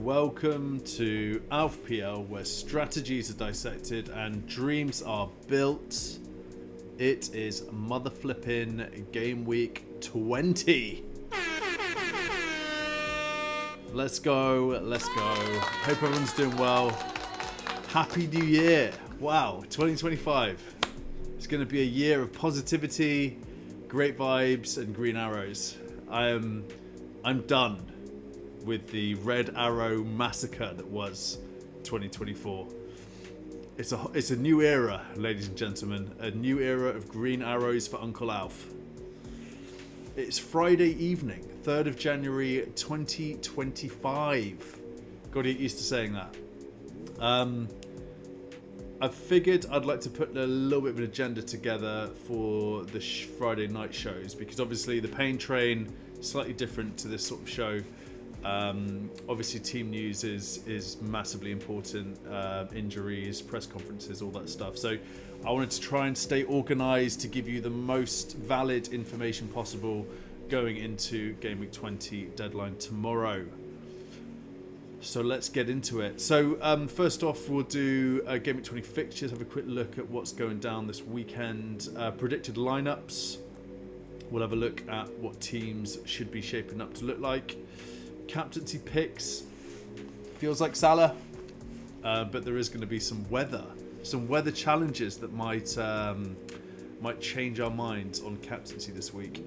welcome to FPL, where strategies are dissected and dreams are built. It is mother flipping Gameweek 20. Let's go, let's go. Hope everyone's doing well. Happy New Year. Wow, 2025. It's going to be a year of positivity, great vibes, and green arrows. I'm done with the red arrow massacre that was 2024. It's a new era, ladies and gentlemen. A new era of green arrows for Uncle Alf. It's Friday evening, 3rd of January 2025. Gotta get used to saying that. I figured I'd like to put a little bit of an agenda together for the Friday night shows, because obviously the Pain Train is slightly different to this sort of show. Obviously team news is massively important, injuries, press conferences, all that stuff. So I wanted to try and stay organized to give you the most valid information possible going into Gameweek 20 deadline tomorrow. So let's get into it. So first off, we'll do Gameweek 20 fixtures, have a quick look at what's going down this weekend, predicted lineups. We'll have a look at what teams should be shaping up to look like. Captaincy picks. Feels like Salah, but there is going to be some weather challenges that might change our minds on captaincy this week.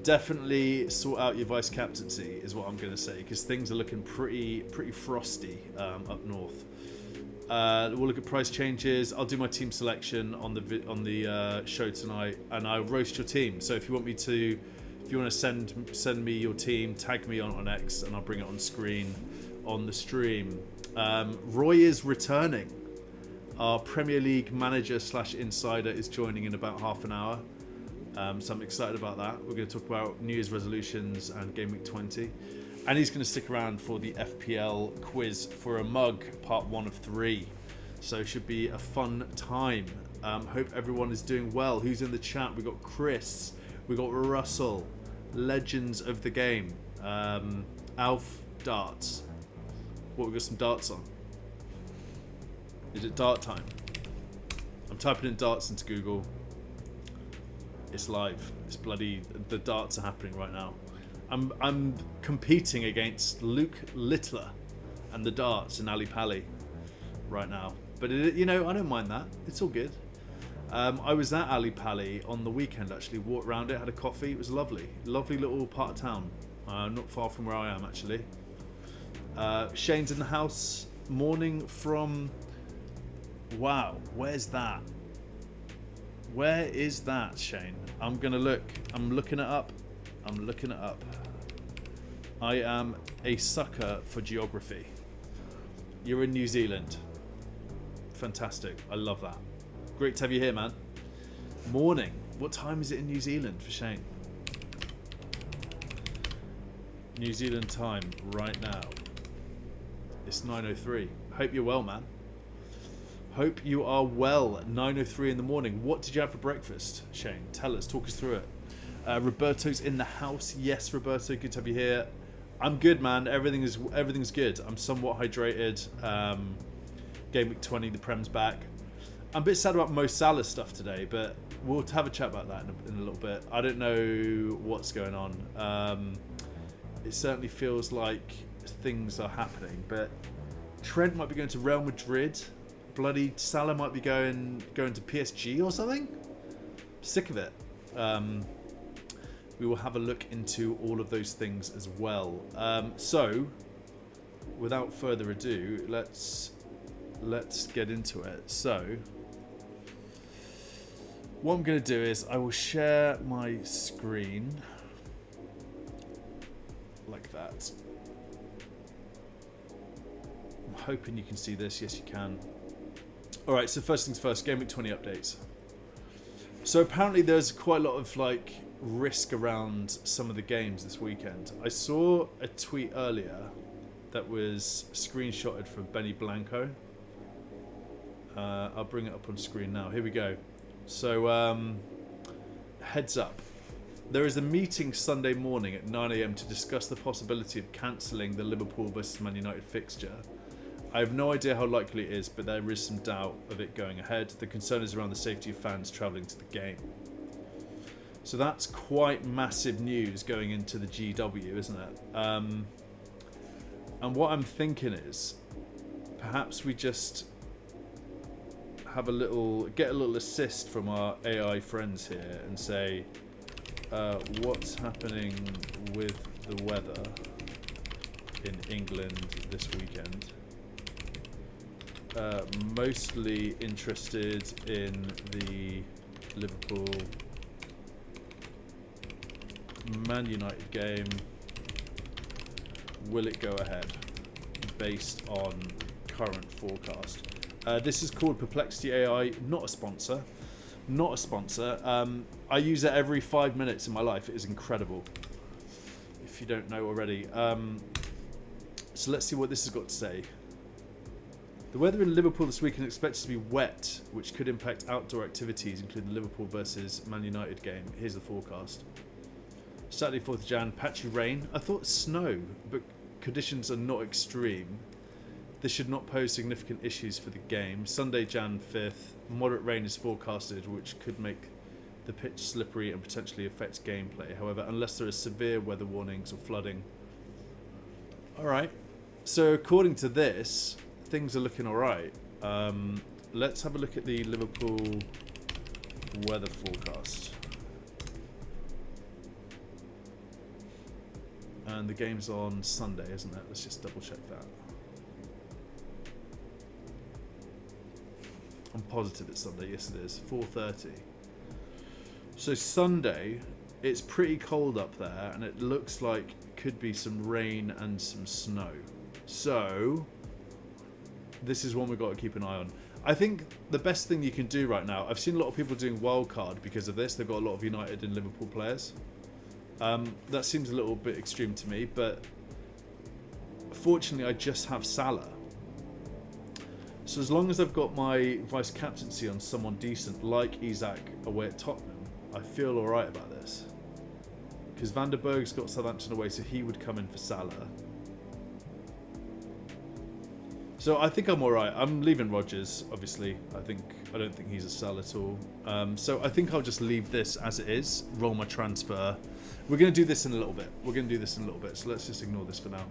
Definitely sort out your vice captaincy is what I'm going to say, because things are looking pretty frosty up north. We'll look at price changes. I'll do my team selection on the show tonight, and I'll roast your team. So if you want to send me your team, tag me on X, and I'll bring it on screen on the stream. Roy is returning. Our Premier League manager / insider is joining in about half an hour. So I'm excited about that. We're going to talk about New Year's resolutions and Game Week 20. And he's going to stick around for the FPL Quiz for a mug, part 1 of 3. So it should be a fun time. Hope everyone is doing well. Who's in the chat? We've got Chris. We've got Russell. Legends of the game. Alf, darts. What, we got some darts on? Is it dart time? I'm typing in darts into Google. It's live. It's bloody, the darts are happening right now. I'm competing against Luke Littler and the darts in Ali Pali right now. But I don't mind that. It's all good. I was at Ali Pali on the weekend, actually. Walked around it, had a coffee. It was lovely. Lovely little part of town. Not far from where I am, actually. Shane's in the house. Morning from... Wow, where's that? Where is that, Shane? I'm going to look. I'm looking it up. I am a sucker for geography. You're in New Zealand. Fantastic. I love that. Great to have you here, man. Morning. What time is it in New Zealand for Shane? New Zealand time right now. It's 9:03. Hope you're well, man. Hope you are well. 9:03 in the morning. What did you have for breakfast, Shane? Tell us. Talk us through it. Roberto's in the house. Yes, Roberto. Good to have you here. I'm good, man. Everything's good. I'm somewhat hydrated. Game week 20. The Prem's back. I'm a bit sad about Mo Salah stuff today, but we'll have a chat about that in a little bit. I don't know what's going on. It certainly feels like things are happening, but Trent might be going to Real Madrid. Bloody Salah might be going to PSG or something. Sick of it. We will have a look into all of those things as well. So, without further ado, let's get into it. So, what I'm going to do is I will share my screen like that. I'm hoping you can see this. Yes, you can. All right, so first things first, Game Week 20 updates. So apparently there's quite a lot of risk around some of the games this weekend. I saw a tweet earlier that was screenshotted from Benny Blanco. I'll bring it up on screen now. Here we go. So heads up, There is a meeting Sunday morning at 9 AM to discuss the possibility of cancelling the Liverpool versus Man United fixture. I have no idea how likely it is, but there is some doubt of it going ahead. The concern is around the safety of fans travelling to the game. So that's quite massive news going into the GW, isn't it? And what I'm thinking is, perhaps we just have get a little assist from our AI friends here and say, what's happening with the weather in England this weekend? Mostly interested in the Liverpool Man United game. Will it go ahead based on current forecast? This is called Perplexity AI, not a sponsor. Not a sponsor. I use it every 5 minutes in my life. It is incredible. If you don't know already. So let's see what this has got to say. The weather in Liverpool this weekend is expected to be wet, which could impact outdoor activities, including the Liverpool versus Man United game. Here's the forecast. Saturday 4th Jan, patchy rain. I thought snow, but conditions are not extreme. This should not pose significant issues for the game. Sunday, Jan 5th, moderate rain is forecasted, which could make the pitch slippery and potentially affect gameplay. However, unless there are severe weather warnings or flooding. Alright, so according to this, things are looking alright. Let's have a look at the Liverpool weather forecast. And the game's on Sunday, isn't it? Let's just double check that. I'm positive it's Sunday. Yes, it is. 4:30. So Sunday, it's pretty cold up there, and it looks like could be some rain and some snow. So this is one we've got to keep an eye on. I think the best thing you can do right now, I've seen a lot of people doing wildcard because of this. They've got a lot of United and Liverpool players. That seems a little bit extreme to me, but fortunately I just have Salah. So as long as I've got my vice captaincy on someone decent like Isak away at Tottenham, I feel alright about this. Because Van der Berg's got Southampton away, so he would come in for Salah. So I think I'm alright. I'm leaving Rodgers, obviously. I don't think he's a sell at all. So I think I'll just leave this as it is, roll my transfer. We're going to do this in a little bit. So let's just ignore this for now.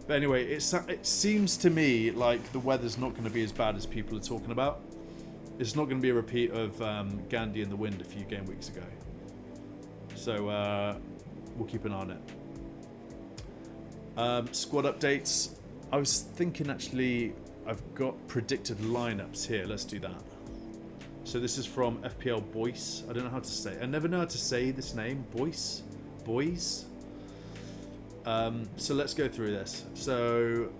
But anyway, it seems to me like the weather's not going to be as bad as people are talking about. It's not going to be a repeat of Gandhi in the wind a few game weeks ago. So we'll keep an eye on it. Squad updates. I was thinking actually I've got predicted lineups here. Let's do that. So this is from FPL Boyce. I don't know how to say it. I never know how to say this name. Boyce? Boys? So let's go through this. So,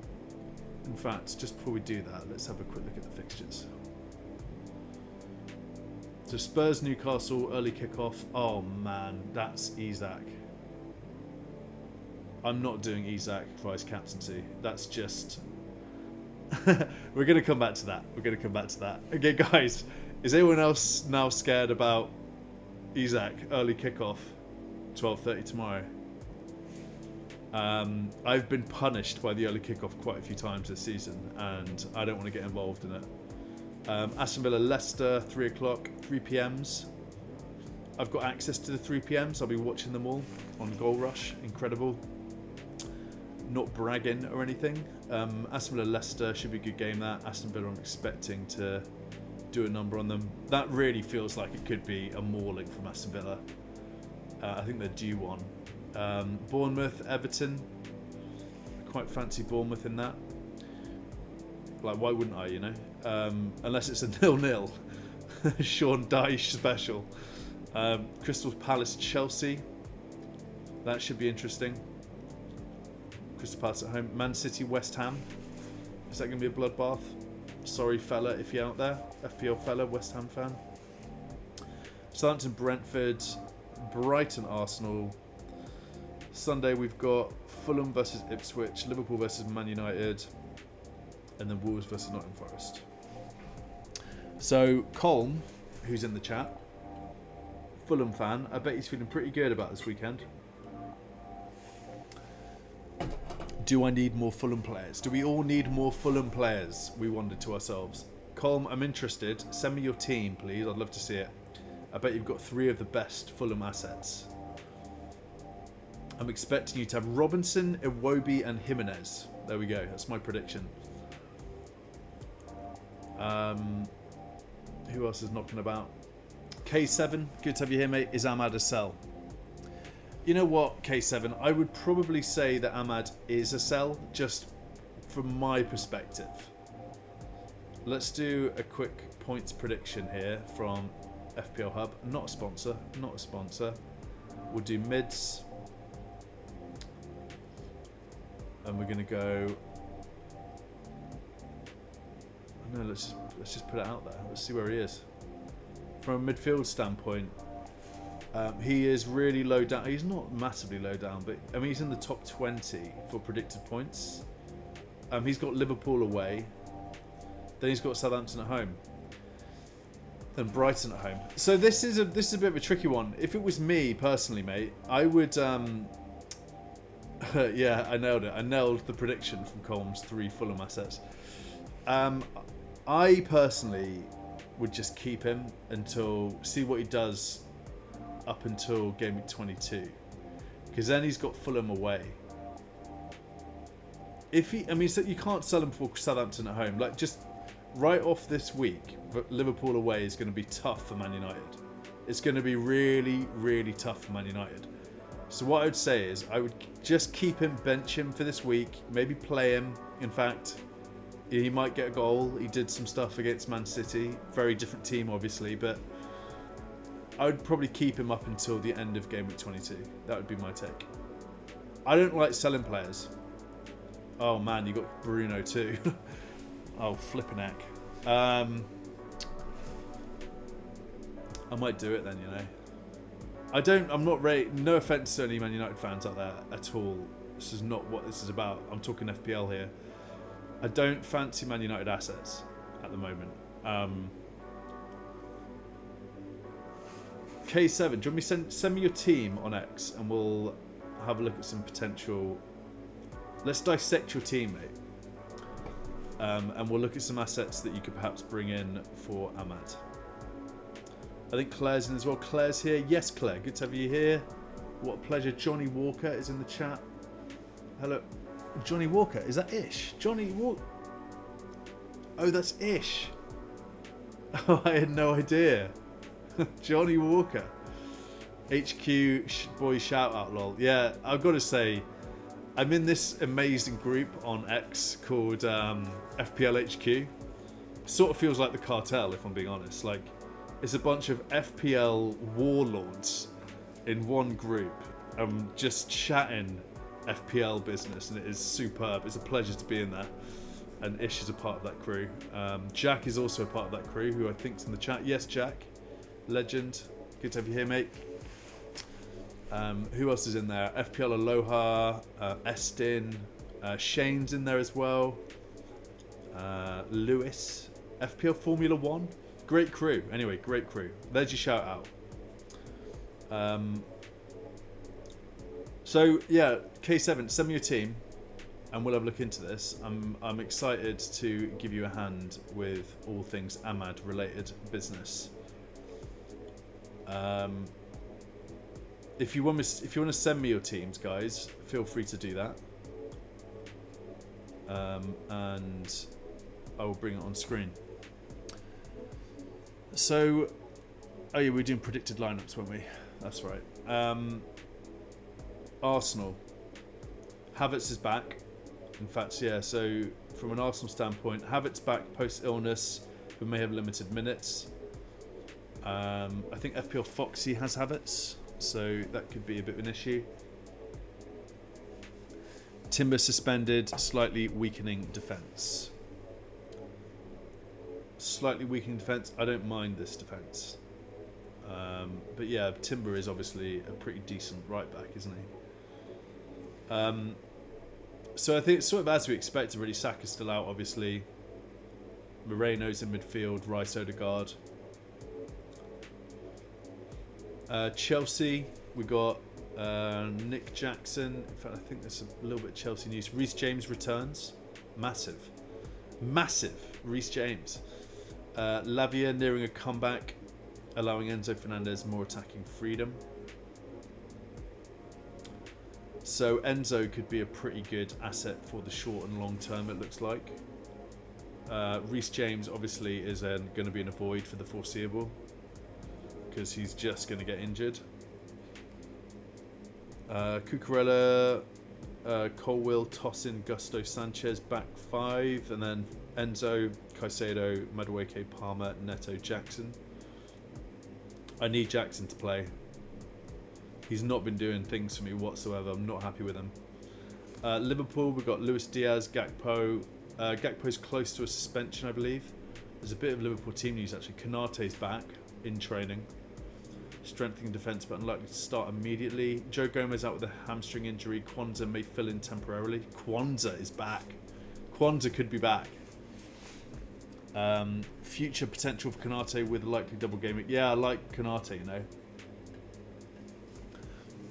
in fact, just before we do that, let's have a quick look at the fixtures. So Spurs, Newcastle, early kickoff. Oh man, that's Isak. I'm not doing Isak vice captaincy. That's just... We're going to come back to that. Okay, guys, is anyone else now scared about Isak early kickoff, 12:30 tomorrow? I've been punished by the early kickoff quite a few times this season, and I don't want to get involved in it. Aston Villa, Leicester, 3 o'clock, 3 PMs. I've got access to the 3 PMs. I'll be watching them all on Goal Rush. Incredible. Not bragging or anything. Aston Villa, Leicester should be a good game. That Aston Villa, I'm expecting to do a number on them. That really feels like it could be a mauling from Aston Villa. I think they're due one. Bournemouth, Everton. I quite fancy Bournemouth in that. Like, why wouldn't I, you know? Unless it's a 0-0. Sean Dyche special. Crystal Palace, Chelsea. That should be interesting. Crystal Palace at home. Man City, West Ham. Is that going to be a bloodbath? Sorry, fella, if you're out there. FPL fella, West Ham fan. Southampton, Brentford. Brighton, Arsenal. Sunday we've got Fulham versus Ipswich, Liverpool versus Man United, and then Wolves versus Nottingham Forest. So Colm, who's in the chat, Fulham fan. I bet he's feeling pretty good about this weekend. Do I need more Fulham players? Do we all need more Fulham players? We wondered to ourselves. Colm, I'm interested. Send me your team, please. I'd love to see it. I bet you've got 3 of the best Fulham assets. I'm expecting you to have Robinson, Iwobi, and Jimenez. There we go. That's my prediction. Who else is knocking about? K7, good to have you here, mate. Is Ahmad a sell? You know what, K7? I would probably say that Ahmad is a sell, just from my perspective. Let's do a quick points prediction here from FPL Hub. Not a sponsor. Not a sponsor. We'll do mids. And we're going to go... No, let's just put it out there. Let's see where he is. From a midfield standpoint, he is really low down. He's not massively low down, but I mean he's in the top 20 for predicted points. He's got Liverpool away, then he's got Southampton at home, then Brighton at home. So this is a bit of a tricky one. If it was me personally, mate, I would. Yeah, I nailed it. I nailed the prediction from Colm's 3 Fulham assets. I personally would just keep him until see what he does up until Gameweek 22, because then he's got Fulham away. If he, I mean, so you can't sell him for Southampton at home. Like just right off this week, Liverpool away is going to be tough for Man United. It's going to be really, really tough for Man United. So what I would say is I would just keep him, bench him for this week, maybe play him. In fact, he might get a goal. He did some stuff against Man City. Very different team, obviously, but I would probably keep him up until the end of Game Week 22. That would be my take. I don't like selling players. Oh man, you got Bruno too. Oh, flipping heck. I might do it then, you know. I'm not ready. No offense to any Man United fans out there at all. This is not what this is about. I'm talking FPL here. I don't fancy Man United assets at the moment. K7, do you want me send me your team on X and we'll have a look at some potential. Let's dissect your team, mate. And we'll look at some assets that you could perhaps bring in for Ahmad. I think Claire's in as well. Claire's here. Yes, Claire. Good to have you here. What a pleasure. Johnny Walker is in the chat. Hello. Johnny Walker. Is that Ish? Johnny Walker. Oh, that's Ish. Oh, I had no idea. Johnny Walker. HQ boy shout out lol. Yeah, I've got to say, I'm in this amazing group on X called FPL HQ. Sort of feels like the cartel, if I'm being honest. Like, it's a bunch of FPL warlords in one group. I'm just chatting FPL business, and it is superb. It's a pleasure to be in there. And Ish is a part of that crew. Jack is also a part of that crew, who I think's in the chat. Yes, Jack. Legend. Good to have you here, mate. Who else is in there? FPL Aloha, Estin, Shane's in there as well. Lewis, FPL Formula 1. Great crew. Anyway, great crew. There's your shout out. So yeah, K7, send me your team, and we'll have a look into this. I'm excited to give you a hand with all things Ahmad related business. If you want to send me your teams, guys, feel free to do that, and I will bring it on screen. So, oh yeah, we're doing predicted lineups, weren't we? That's right. Arsenal. Havertz is back. In fact, yeah. So, from an Arsenal standpoint, Havertz back post illness. We may have limited minutes. I think FPL Foxy has Havertz, so that could be a bit of an issue. Timber suspended, slightly weakening defence. Slightly weakening defence. I don't mind this defence. But yeah, Timber is obviously a pretty decent right back, isn't he? So I think it's sort of as we expected, really. Saka's still out, obviously. Moreno's in midfield, Rice, Odegaard. Chelsea, we got Nick Jackson. In fact, I think there's a little bit of Chelsea news. Reece James returns. Massive. Reece James. Lavia nearing a comeback, allowing Enzo Fernandez more attacking freedom. So Enzo could be a pretty good asset for the short and long term, it looks like. Reece James obviously is going to be in a void for the foreseeable, because he's just going to get injured. Cucurella, Colwill, Tossin, Gusto, Sanchez back 5, and then Enzo, Caicedo, Madueke, Palmer, Neto, Jackson. I need Jackson to play. He's not been doing things for me whatsoever. I'm not happy with him. Liverpool, we've got Luis Diaz, Gakpo. Gakpo's close to a suspension, I believe. There's a bit of Liverpool team news actually. Konate's back in training. Strengthening defence, but unlikely to start immediately. Joe Gomez out with a hamstring injury. Kwanzaa may fill in temporarily. Kwanzaa is back. Kwanzaa could be back. Future potential for Konate with a likely double game. Yeah, I like Konate, you know.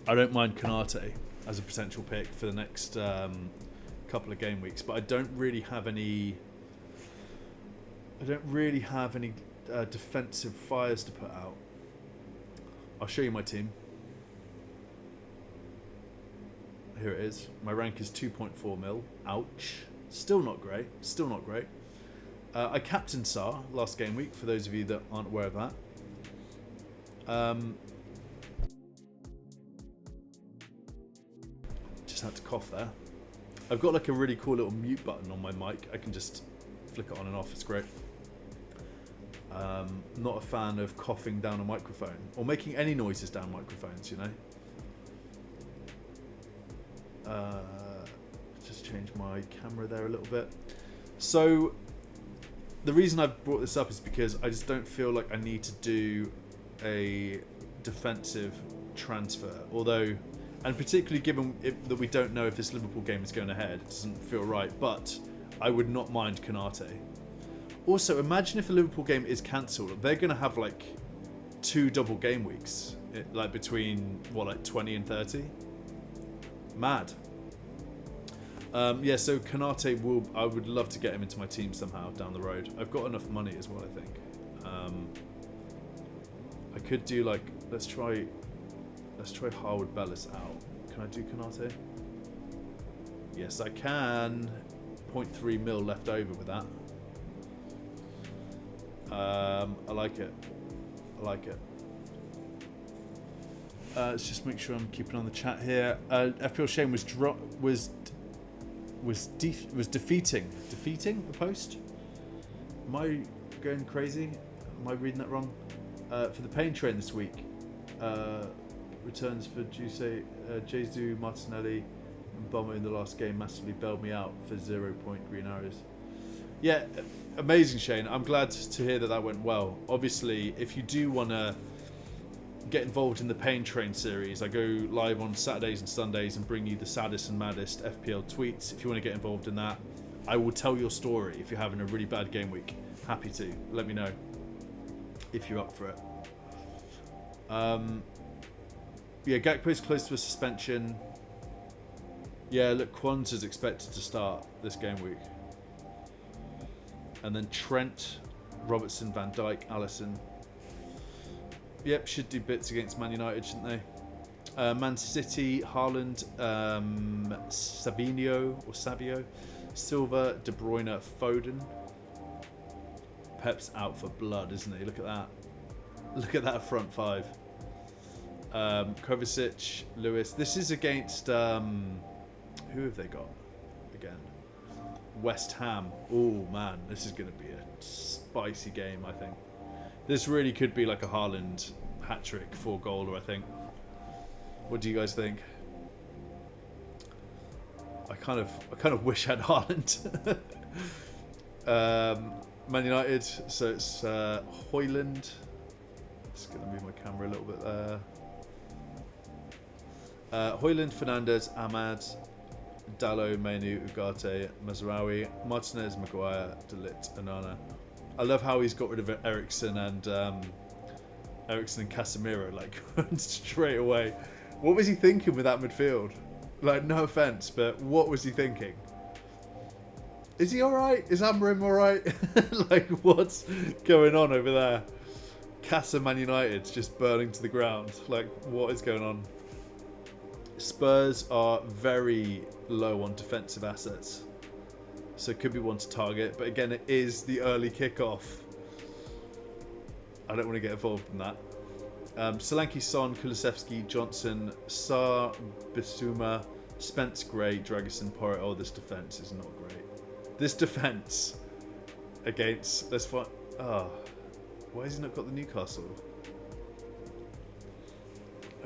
I don't mind Konate as a potential pick for the next couple of game weeks, but I don't really have any. Defensive fires to put out. I'll show you my team. Here it is. My rank is 2.4 mil. Ouch. Still not great. I captained Salah last game week, for those of you that aren't aware of that. Just had to cough there. I've got like a really cool little mute button on my mic. I can just flick it on and off. It's great. Not a fan of coughing down a microphone or making any noises down microphones, you know. Just change my camera there a little bit. So the reason I've brought this up is because I just don't feel like I need to do a defensive transfer, although, and particularly given that we don't know if this Liverpool game is going ahead, it doesn't feel right, but I would not mind Konate. Also, imagine if the Liverpool game is cancelled. They're going to have like 2 double game weeks, like between what, like 20 and 30. Mad. Yeah, so Konate I would love to get him into my team somehow down the road. I've got enough money as well, I think. I could do like, let's try Harwood Bellis out. Can I do Konate? Yes, I can. 0.3 mil left over with that. I like it. Let's just make sure I'm keeping on the chat here. FPL Shane was defeating the post. Am I going crazy? Am I reading that wrong? For the pain train this week, returns for Jesus, Martinelli, and Bomber in the last game massively bailed me out for 0 point green arrows. Yeah, amazing, Shane. I'm glad to hear that went well. Obviously, if you do want to get involved in the Pain Train series, I go live on Saturdays and Sundays and bring you the saddest and maddest FPL tweets. If you want to get involved in that, I will tell your story if you're having a really bad game week. Happy to. Let me know if you're up for it. Yeah, Gakpo's close to a suspension. Yeah, look, Kwanzaa's expected to start this game week. And then Trent, Robertson, Van Dijk, Alisson. Yep, should do bits against Man United, shouldn't they? Man City, Haaland, Savio, Silva, De Bruyne, Foden. Pep's out for blood, isn't he? Look at that. Look at that front 5. Kovacic, Lewis. This is against... who have they got again? West Ham. Oh man, this is going to be a spicy game, I think. This really could be like a Haaland hat-trick 4-goaler, I think. What do you guys think? I kind of wish I had Haaland. Man United, so it's Haaland. Just going to move my camera a little bit there. Haaland, Fernandez, Ahmad, Dallo, Menu, Ugarte, Mazraoui, Martinez, Maguire, De Ligt, Onana. I love how he's got rid of Ericsson and Eriksen and Casemiro, like, straight away. What was he thinking with that midfield? Like, no offence, but what was he thinking? Is he alright? Is Amorim alright? Like, what's going on over there? Casa Man United's just burning to the ground. Like, what is going on? Spurs are very low on defensive assets, so it could be one to target. But again, it is the early kickoff. I don't want to get involved in that. Solanke, Son, Kulusevski, Johnson, Sarr, Bissouma, Spence, Gray, Dragusin, Porro. Oh, this defence is not great. This defence against... Let's find... Oh, why has he not got the Newcastle?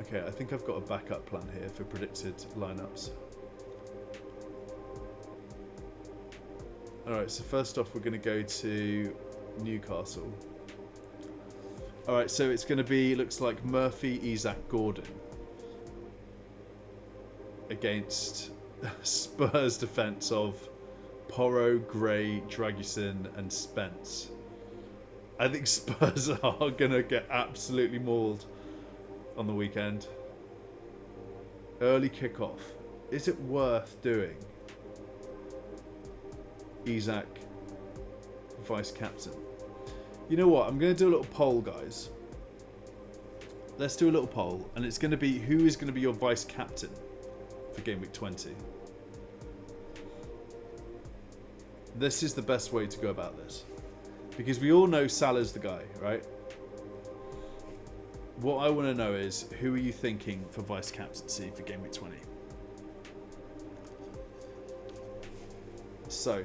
Okay, I think I've got a backup plan here for predicted lineups. Alright, so first off, we're going to go to Newcastle. Alright, so it's going to be, looks like Murphy, Isak, Gordon against Spurs defence of Porro, Gray, Dragusin and Spence. I think Spurs are going to get absolutely mauled on the weekend. Early kickoff. Is it worth doing? Isak, vice captain. You know what? I'm going to do a little poll, guys. Let's do a little poll, and it's going to be who is going to be your vice captain for Gameweek 20. This is the best way to go about this, because we all know Salah's the guy, right? What I want to know is, who are you thinking for vice captaincy for Gameweek 20? So,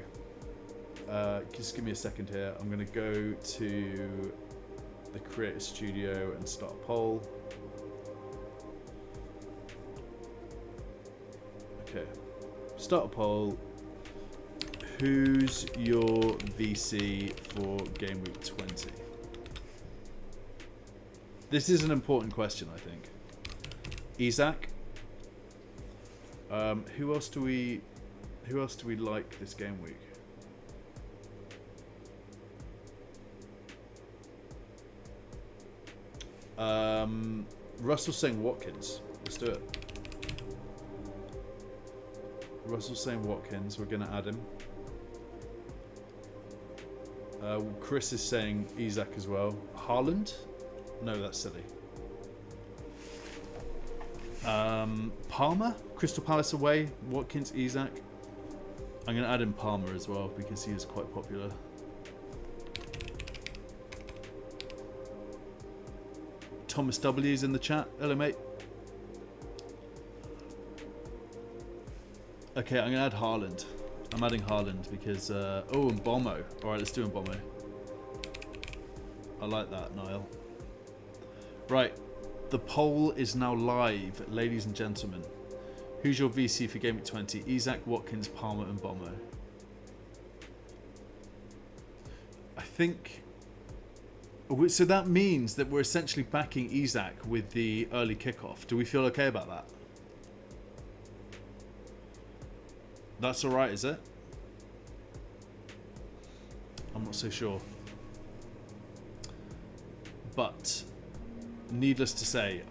just give me a second here. I'm going to go to the Creator Studio and start a poll. Okay, start a poll. Who's your VC for Gameweek 20? This is an important question, I think. Isak. Who else do we like this game week? Russell's saying Watkins. Let's do it. Russell's saying Watkins. We're going to add him. Chris is saying Isak as well. Haaland? No, that's silly. Palmer? Crystal Palace away. Watkins, Isak. I'm going to add in Palmer as well because he is quite popular. Thomas W's in the chat. Hello, mate. Okay, I'm going to add Haaland. I'm adding Haaland because... oh, and Bomo. Alright, let's do Bomo. I like that, Niall. Right. The poll is now live, ladies and gentlemen. Who's your VC for Gameweek 20? Isak, Watkins, Palmer and Bomo. I think... So that means that we're essentially backing Isak with the early kickoff. Do we feel okay about that? That's alright, is it? I'm not so sure. But, needless to say,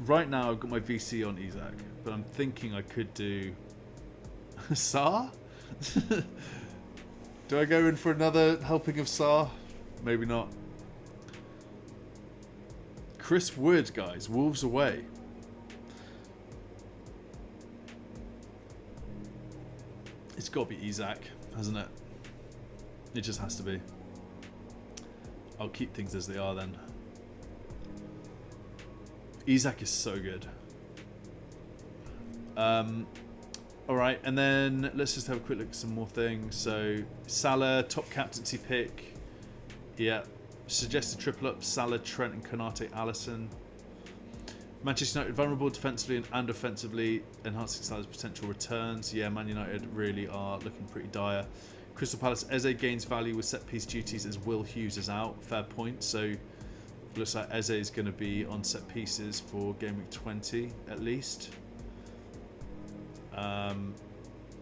right now I've got my VC on Isak, but I'm thinking I could do... Sarr? Do I go in for another helping of Sarr? Maybe not. Chris Wood, guys. Wolves away. It's got to be Isak, hasn't it? It just has to be. I'll keep things as they are then. Isak is so good. Alright, and then let's just have a quick look at some more things. So, Salah, top captaincy pick. Yeah. Suggested triple up, Salah, Trent and Konate, Alisson. Manchester United vulnerable defensively and offensively, enhancing Salah's potential returns. Yeah, Man United really are looking pretty dire. Crystal Palace, Eze gains value with set-piece duties as Will Hughes is out. Fair point. So, looks like Eze is going to be on set pieces for Game Week 20 at least.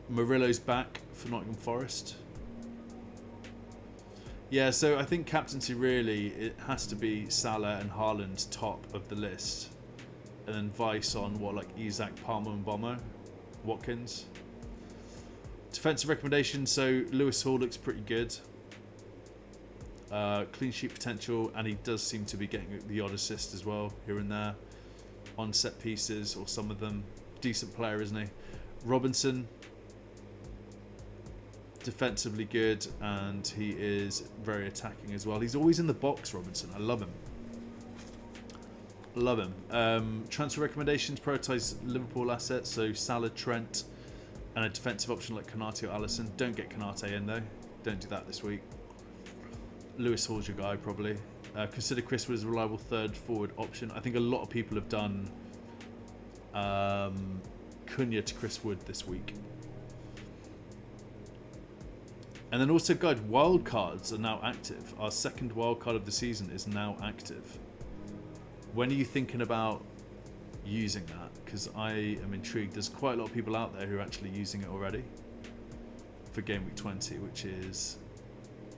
Murillo's back for Nottingham Forest. Yeah, so I think captaincy really, it has to be Salah and Haaland top of the list. And then vice on what, like Isaac, Palmer and Bomber, Watkins. Defensive recommendations, so Lewis Hall looks pretty good. Clean sheet potential, and he does seem to be getting the odd assist as well, here and there. On set pieces, or some of them. Decent player, isn't he? Robinson, defensively good, and he is very attacking as well. He's always in the box, Robinson. I love him. Love him. Transfer recommendations, prioritise Liverpool assets, so Salah, Trent, and a defensive option like Konate or Alisson. Don't get Konate in though. Don't do that this week. Lewis Hall's your guy probably. Consider Chris Wood as a reliable third forward option. I think a lot of people have done Cunha to Chris Wood this week. And then also, guys, wildcards are now active. Our second wildcard of the season is now active. When are you thinking about using that? Because I am intrigued. There's quite a lot of people out there who are actually using it already for Gameweek 20, which is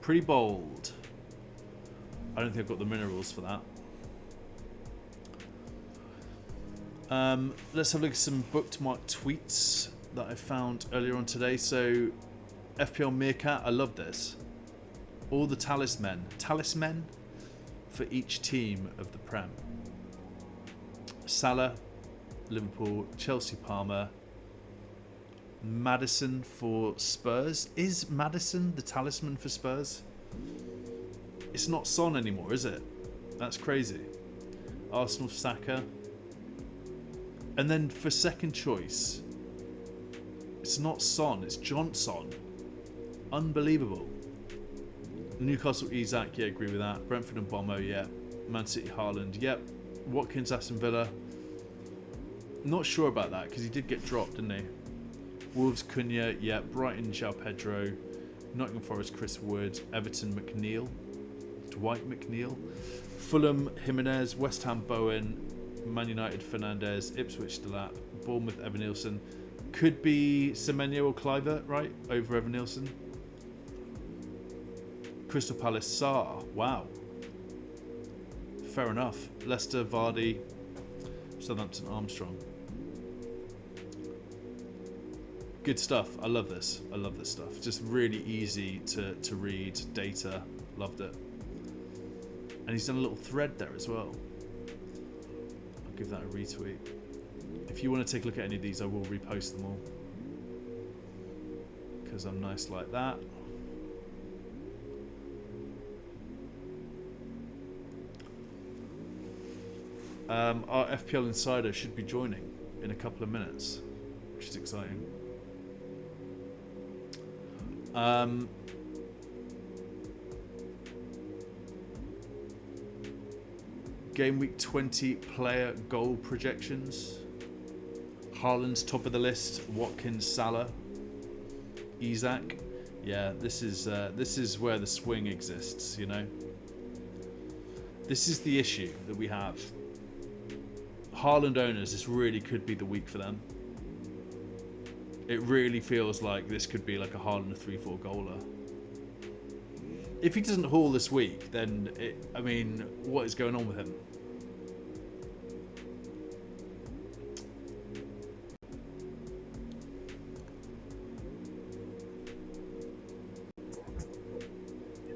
pretty bold. I don't think I've got the minerals for that. Let's have a look at some bookmarked tweets that I found earlier on today. So, FPL Meerkat, I love this. All the talismen for each team of the Prem. Salah, Liverpool, Chelsea, Palmer. Maddest for Spurs. Is Maddest the talisman for Spurs? It's not Son anymore, is it? That's crazy. Arsenal, Saka. And then for second choice, it's not Son, it's Johnson. Unbelievable. Newcastle, Isaac, yeah, agree with that. Brentford and Bomo, yeah. Man City, Haaland, yep. Watkins, Aston Villa. Not sure about that because he did get dropped, didn't he? Wolves, Cunha, yeah. Brighton, João Pedro. Nottingham Forest, Chris Wood. Everton, McNeil. Dwight McNeil. Fulham, Jimenez. West Ham, Bowen. Man United, Fernandez. Ipswich, Delat. Bournemouth, Evan Nielsen. Could be Semenyo or Kluivert, right? Over Evan Nielsen. Crystal Palace, Sarr. Wow. Fair enough. Leicester, Vardy. Southampton, Armstrong. Good stuff. I love this. I love this stuff. Just really easy to read. Data. Loved it. And he's done a little thread there as well. I'll give that a retweet. If you want to take a look at any of these, I will repost them all. Because I'm nice like that. Our FPL Insider should be joining in a couple of minutes, which is exciting. Gameweek 20 player goal projections. Haaland's top of the list. Watkins, Salah, Isaac. Yeah, this is where the swing exists. You know, this is the issue that we have. Haaland owners, this really could be the week for them. It really feels like this could be like a Haaland 3-4 goaler. If he doesn't haul this week, then I mean, what is going on with him?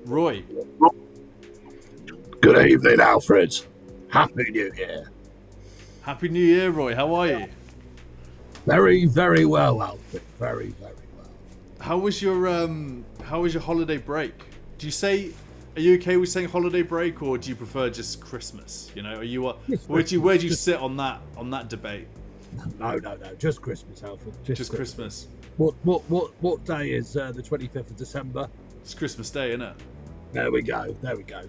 Roy. Good evening, Alfred. Happy New Year. Happy New Year, Roy. How are you? Very, very well, Alfred. Very, very well. How was your holiday break? Do you say, are you okay with saying holiday break, or do you prefer just Christmas? You know, are you where do you sit on that debate? No, just Christmas, Alfred. Just Christmas. What day is the 25th of December? It's Christmas Day, isn't it? There we go.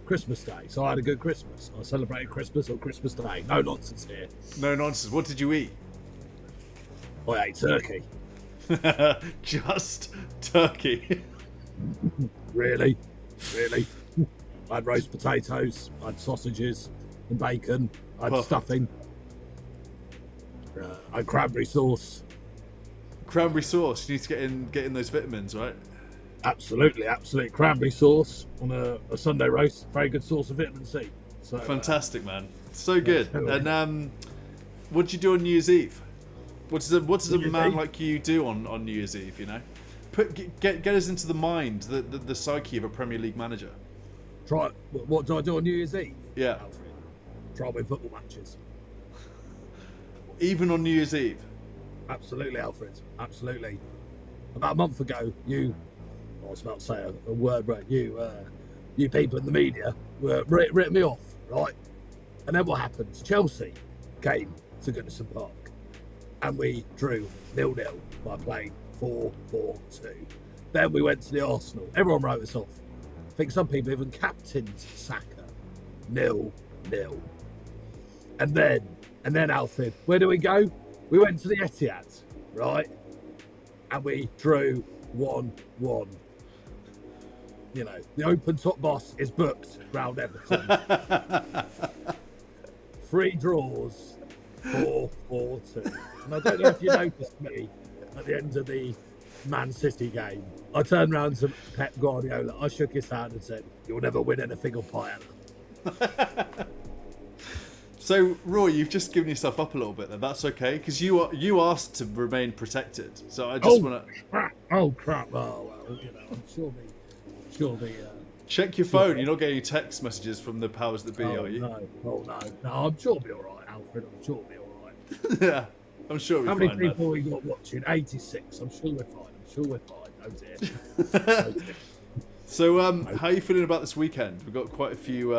Christmas Day. So I had a good Christmas. I celebrated Christmas on Christmas Day. No nonsense here. No nonsense. What did you eat? I ate turkey. Just turkey. Really? I had roast potatoes. I had sausages and bacon. I had stuffing. I had cranberry sauce. Cranberry sauce. You need to get in those vitamins, right? Absolutely. Cranberry sauce on a Sunday roast. Very good source of vitamin C. So, Fantastic, man. So good. totally. And what do you do on New Year's Eve? What does a New Year's man Eve? like you do on New Year's Eve? You know, get us into the mind, the psyche of a Premier League manager. What do I do on New Year's Eve? Yeah. Alfred? Try win football matches. Even on New Year's Eve. Absolutely, Alfred. Absolutely. About a month ago, I was about to say a word, right? You people in the media were written me off, right? And then what happened? Chelsea came to Goodison Park and we drew 0-0 by playing 4-4-2. Then we went to the Arsenal. Everyone wrote us off. I think some people even captained Saka 0-0. And then Alfred, where do we go? We went to the Etihad, right? And we drew 1-1. You know, the open top boss is booked round Everton. 3 draws, 4-4-2. And I don't know if you noticed me at the end of the Man City game. I turned around to Pep Guardiola. I shook his hand and said, "You'll never win anything on Paella." So, Roy, you've just given yourself up a little bit there. That's okay, because you asked to remain protected. So I just want to... Oh, crap. Oh, well, you know, I'm sure the Check your phone. You're not getting text messages from the powers that be, are you? No, I'm sure it'll be all right, Alfred. I'm sure it'll be all right. Yeah, I'm sure we're How fine. many people we got watching? 86. I'm sure we're fine. Oh, dear. So, how are you feeling about this weekend? We've got quite a few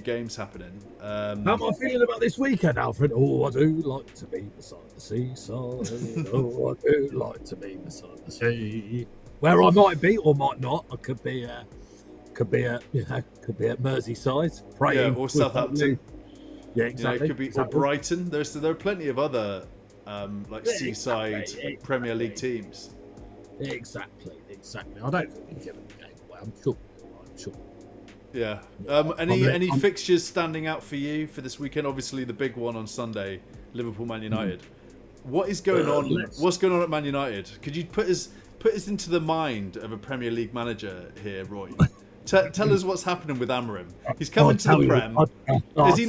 games happening. How am I feeling about this weekend, Alfred? Oh, I do like to be beside the seaside. Oh, I do like to be beside the sea. Where I might be or might not. I could be at Merseyside, praying. Yeah, or Southampton. Yeah, You know, exactly. it could be or Brighton. There are plenty of other seaside Premier League teams. Exactly. I don't think we can give them the game away. I'm sure. Yeah. Any fixtures standing out for you for this weekend? Obviously, the big one on Sunday, Liverpool Man United. What is going on? What's going on at Man United? Could you put us into the mind of a Premier League manager here, Roy? Tell us what's happening with Amorim. He's coming to the Prem. Is he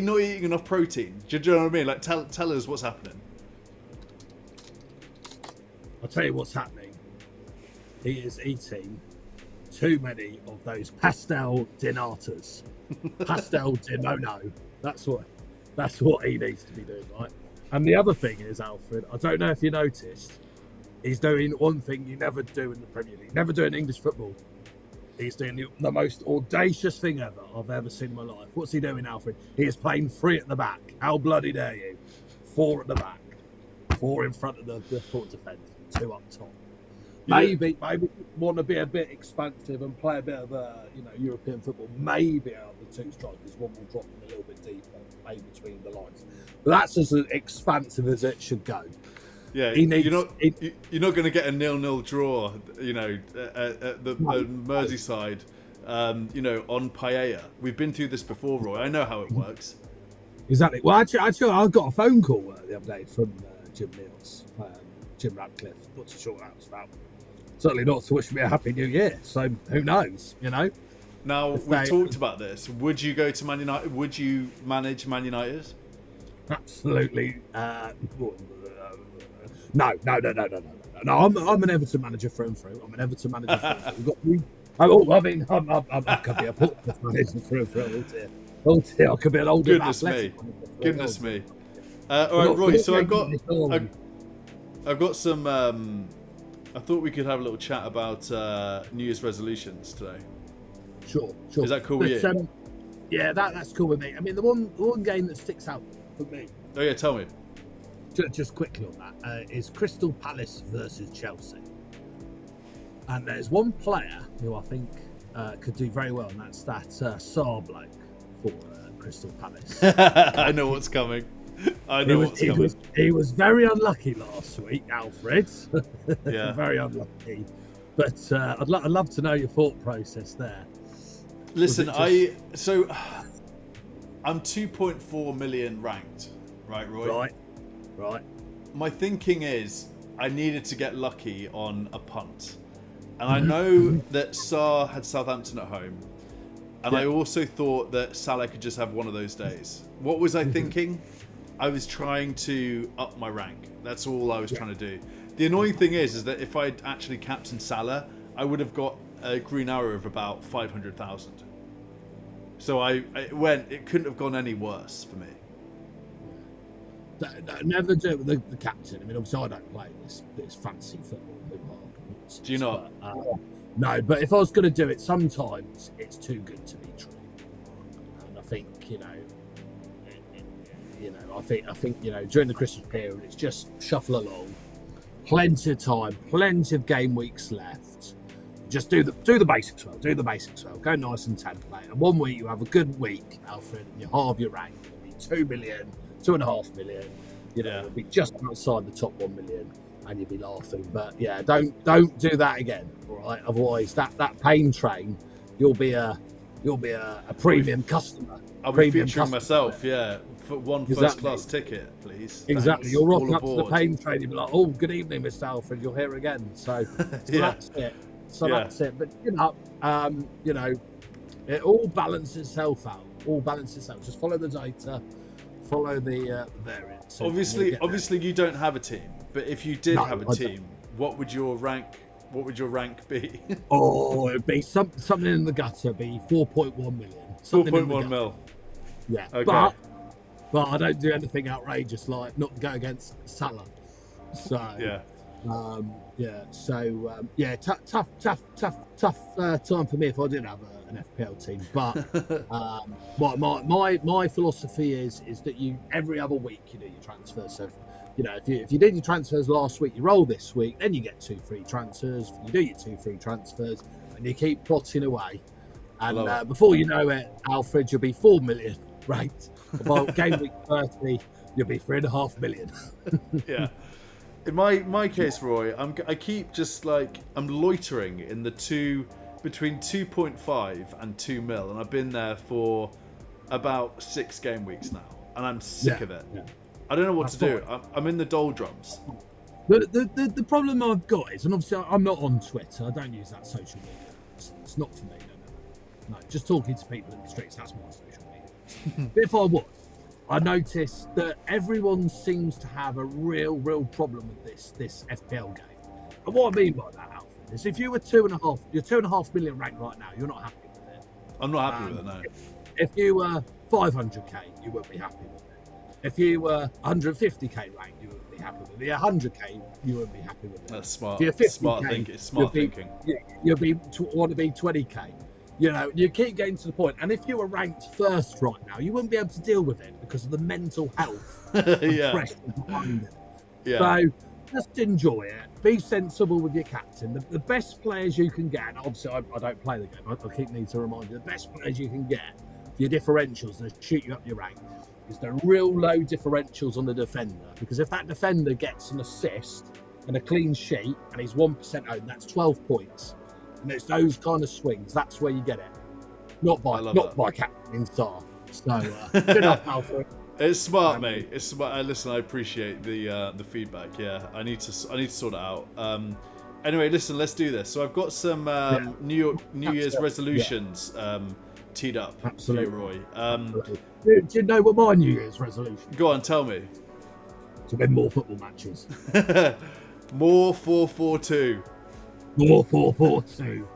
not eating enough protein? Do you know what I mean? Like, tell us what's happening. I'll tell you what's happening. He is eating too many of those pastel dinatas. Pastel dinono. That's what he needs to be doing, right? And the other thing is, Alfred, I don't know if you noticed, he's doing one thing you never do in the Premier League, never do in English football. He's doing the most audacious thing ever I've ever seen in my life. What's he doing, Alfred? He is playing 3 at the back. How bloody dare you? 4 at the back. 4 in front of the front defence. 2 up top. Maybe want to be a bit expansive and play a bit of European football. Maybe out of the 2 strikers, one will drop them a little bit deeper, maybe between the lines. But that's as expansive as it should go. Yeah, you're not going to get a 0-0 draw, at the Merseyside, on Paella. We've been through this before, Roy. I know how it works. Exactly. Well, actually, I got a phone call the other day from Jim Radcliffe. Not too sure what that was about. Certainly not to wish me a happy new year. So who knows? Now we've talked about this. Would you go to Man United? Would you manage Man United? Absolutely. No. I'm an Everton manager through and through. I'm could be a Portsmouth manager through and through. Oh dear, I could be an older. Goodness me. All right, Roy. So I've got some. I thought we could have a little chat about New Year's resolutions today. Sure. Is that cool with you? Yeah, that's cool with me. I mean, the one game that sticks out for me. Oh yeah, tell me. Just quickly on that is Crystal Palace versus Chelsea, and there's one player who I think could do very well, and that's that Salah bloke for Crystal Palace. I know what's coming. He was very unlucky last week, Alfred. Yeah, very unlucky. But I'd love to know your thought process there. Listen, I'm 2.4 million ranked, right, Roy? Right. My thinking is I needed to get lucky on a punt, And I know that Salah had Southampton at home. And I also thought that Salah could just have one of those days. What was I thinking? I was trying to up my rank. That's all I was trying to do. The annoying thing is that if I'd actually captained Salah, I would have got a green arrow of about 500,000. So it couldn't have gone any worse for me. Never do it with the captain. I mean, obviously I don't play this fancy football. Do you not? No, but if I was going to do it, sometimes it's too good to be true. And I think, I think during the Christmas period, it's just shuffle along. Plenty of time, plenty of game weeks left. Just do the basics well. Do the basics well. Go nice and template. And 1 week you have a good week, Alfred, and you halve your rank. It'll be 2 million, 2.5 million. It'll be just outside the top 1 million. And you'd be laughing, but yeah, don't do that again, all right? Otherwise, that pain train, you'll be a premium customer. I'll be featuring myself, for one first class ticket, please. Exactly, Thanks. you'll rock up to the pain train. You'll be like, "Oh, good evening, Mr. Alfred. You're here again." So that's it. That's it. But it all balances itself out. Just follow the data, follow the variance. Obviously, you don't have a team. But if you did have a team, what would your rank be? It'd be something in the gutter. It'd be 4.1 million. 4.1 mil. Yeah. Okay. But I don't do anything outrageous like not go against Salah. So tough time for me if I did have an FPL team. But my philosophy is that you every other week you do your transfers. So if you did your transfers last week, you roll this week, then you get 2 free transfers. You do your 2 free transfers, and you keep plotting away. And before you know it, Alfred, you'll be 4 million ranked. By game week 30, you'll be 3.5 million. Yeah. In my case, Roy, I keep I'm loitering in between 2.5 and 2 mil, and I've been there for about 6 game weeks now, and I'm sick of it. Yeah. I don't know what to do. I'm in the doldrums. The problem I've got is, and obviously I'm not on Twitter. I don't use that social media. It's not for me. No. Just talking to people in the streets. That's my social media. But if I was, I noticed that everyone seems to have a real problem with this FPL game. And what I mean by that, Alfred, is if you were 2.5 million ranked right now, you're not happy with it. I'm not happy with it. No. If you were 500k, you wouldn't be happy with it. If you were 150k ranked, you wouldn't be happy with it. If you're 100k, you wouldn't be happy with it. That's smart. If you're 50K, smart thinking. You'll want to be 20k. You keep getting to the point. And if you were ranked first right now, you wouldn't be able to deal with it because of the mental health and pressure behind it. Yeah. So just enjoy it. Be sensible with your captain. The best players you can get, and obviously I don't play the game, I keep needing to remind you, the best players you can get for your differentials that shoot you up your rank is the real low differentials on the defender. Because if that defender gets an assist and a clean sheet and he's 1% owned, that's 12 points. And it's those kind of swings. That's where you get it. Not by captain Star. So good enough, Alfred. It's smart, mate. It's smart. Listen, I appreciate the feedback. Yeah, I need to sort it out. Anyway, listen, let's do this. So I've got some New Year's resolutions teed up for you, Roy. Do you know what my New Year's resolution? Go on, tell me. To win more football matches. More 4-4-2. More 4-4-2.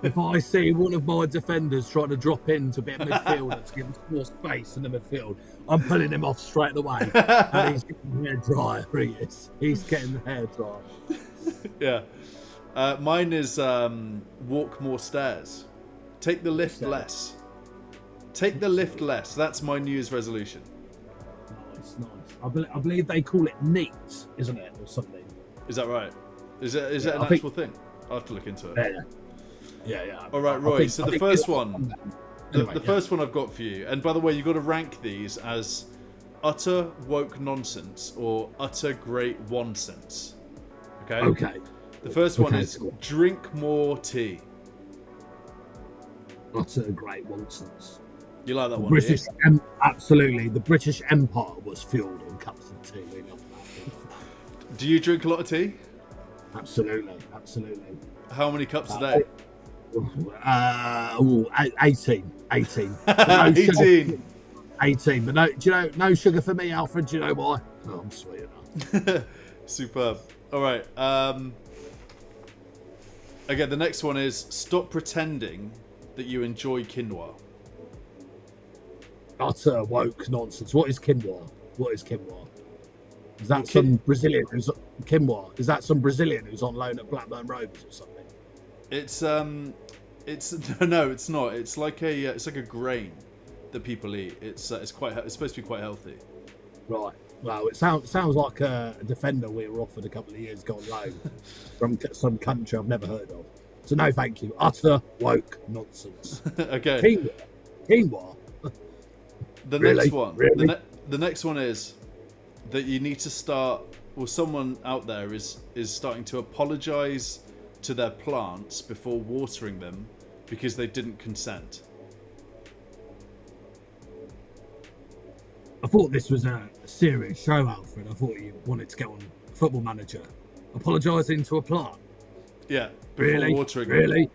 If I see one of my defenders trying to drop into a bit of midfield to give us more space in the midfield, I'm pulling him off straight away. And he's getting the hair dry. He's getting the hair dry. Yeah. Mine is walk more stairs. Take the lift less. Take the lift less. That's my New Year's resolution. Nice. I believe they call it neat, isn't it, or something? Is that right? Is it an actual thing? I'll have to look into it. Yeah. All right, Roy. So the first one, the first one I've got for you, and by the way, you've got to rank these as utter woke nonsense or utter great one-sense. Okay. The first one is drink more tea. Utter great nonsense. You like that one? Absolutely. The British Empire was fueled on cups of tea. We love that. Do you drink a lot of tea? Absolutely. How many cups a day? 18. 18. 18. 18. But no, do you know, no sugar for me, Alfred. Do you know why? Oh, I'm sweet enough. Superb. All right. Okay, the next one is stop pretending that you enjoy quinoa. Utter woke nonsense. What is quinoa? Is that some Brazilian who's quinoa? Is that some Brazilian who's on loan at Blackburn Rovers or something? It's no, it's not. It's like a grain that people eat. It's supposed to be quite healthy. Right. Well, it sounds like a defender we were offered a couple of years ago on loan from some country I've never heard of. So no, thank you. Utter woke nonsense. Okay. Quinoa. The Really? next one. Really? The next one is that you need to start. Well, someone out there is starting to apologise to their plants before watering them because they didn't consent. I thought this was a serious show, Alfred. I thought you wanted to get on Football Manager. Apologising to a plant. Yeah. Before watering them.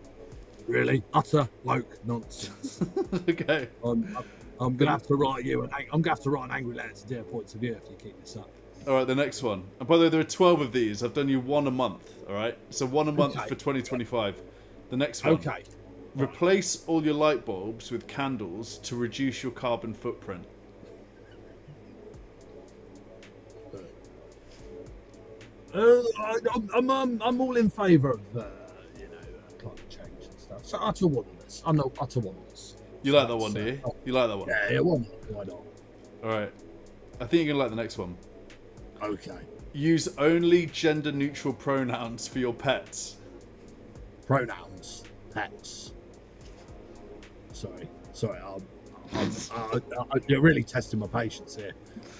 Really? Utter woke nonsense. Okay. I'm gonna have to write you. I'm gonna have to write an angry letter to Dear Points of View if you keep this up. All right, the next one. And by the way, there are 12 of these. I've done you one a month. All right, so one a month for 2025. The next one. Okay. Replace all your light bulbs with candles to reduce your carbon footprint. I'm all in favour of climate change and stuff. So utter oneness. I know utter oneness. You like that one, do you? You like that one? Yeah, why not? All right. I think you're gonna like the next one. Okay. Use only gender-neutral pronouns for your pets. Pronouns, pets. Sorry. You're really testing my patience here,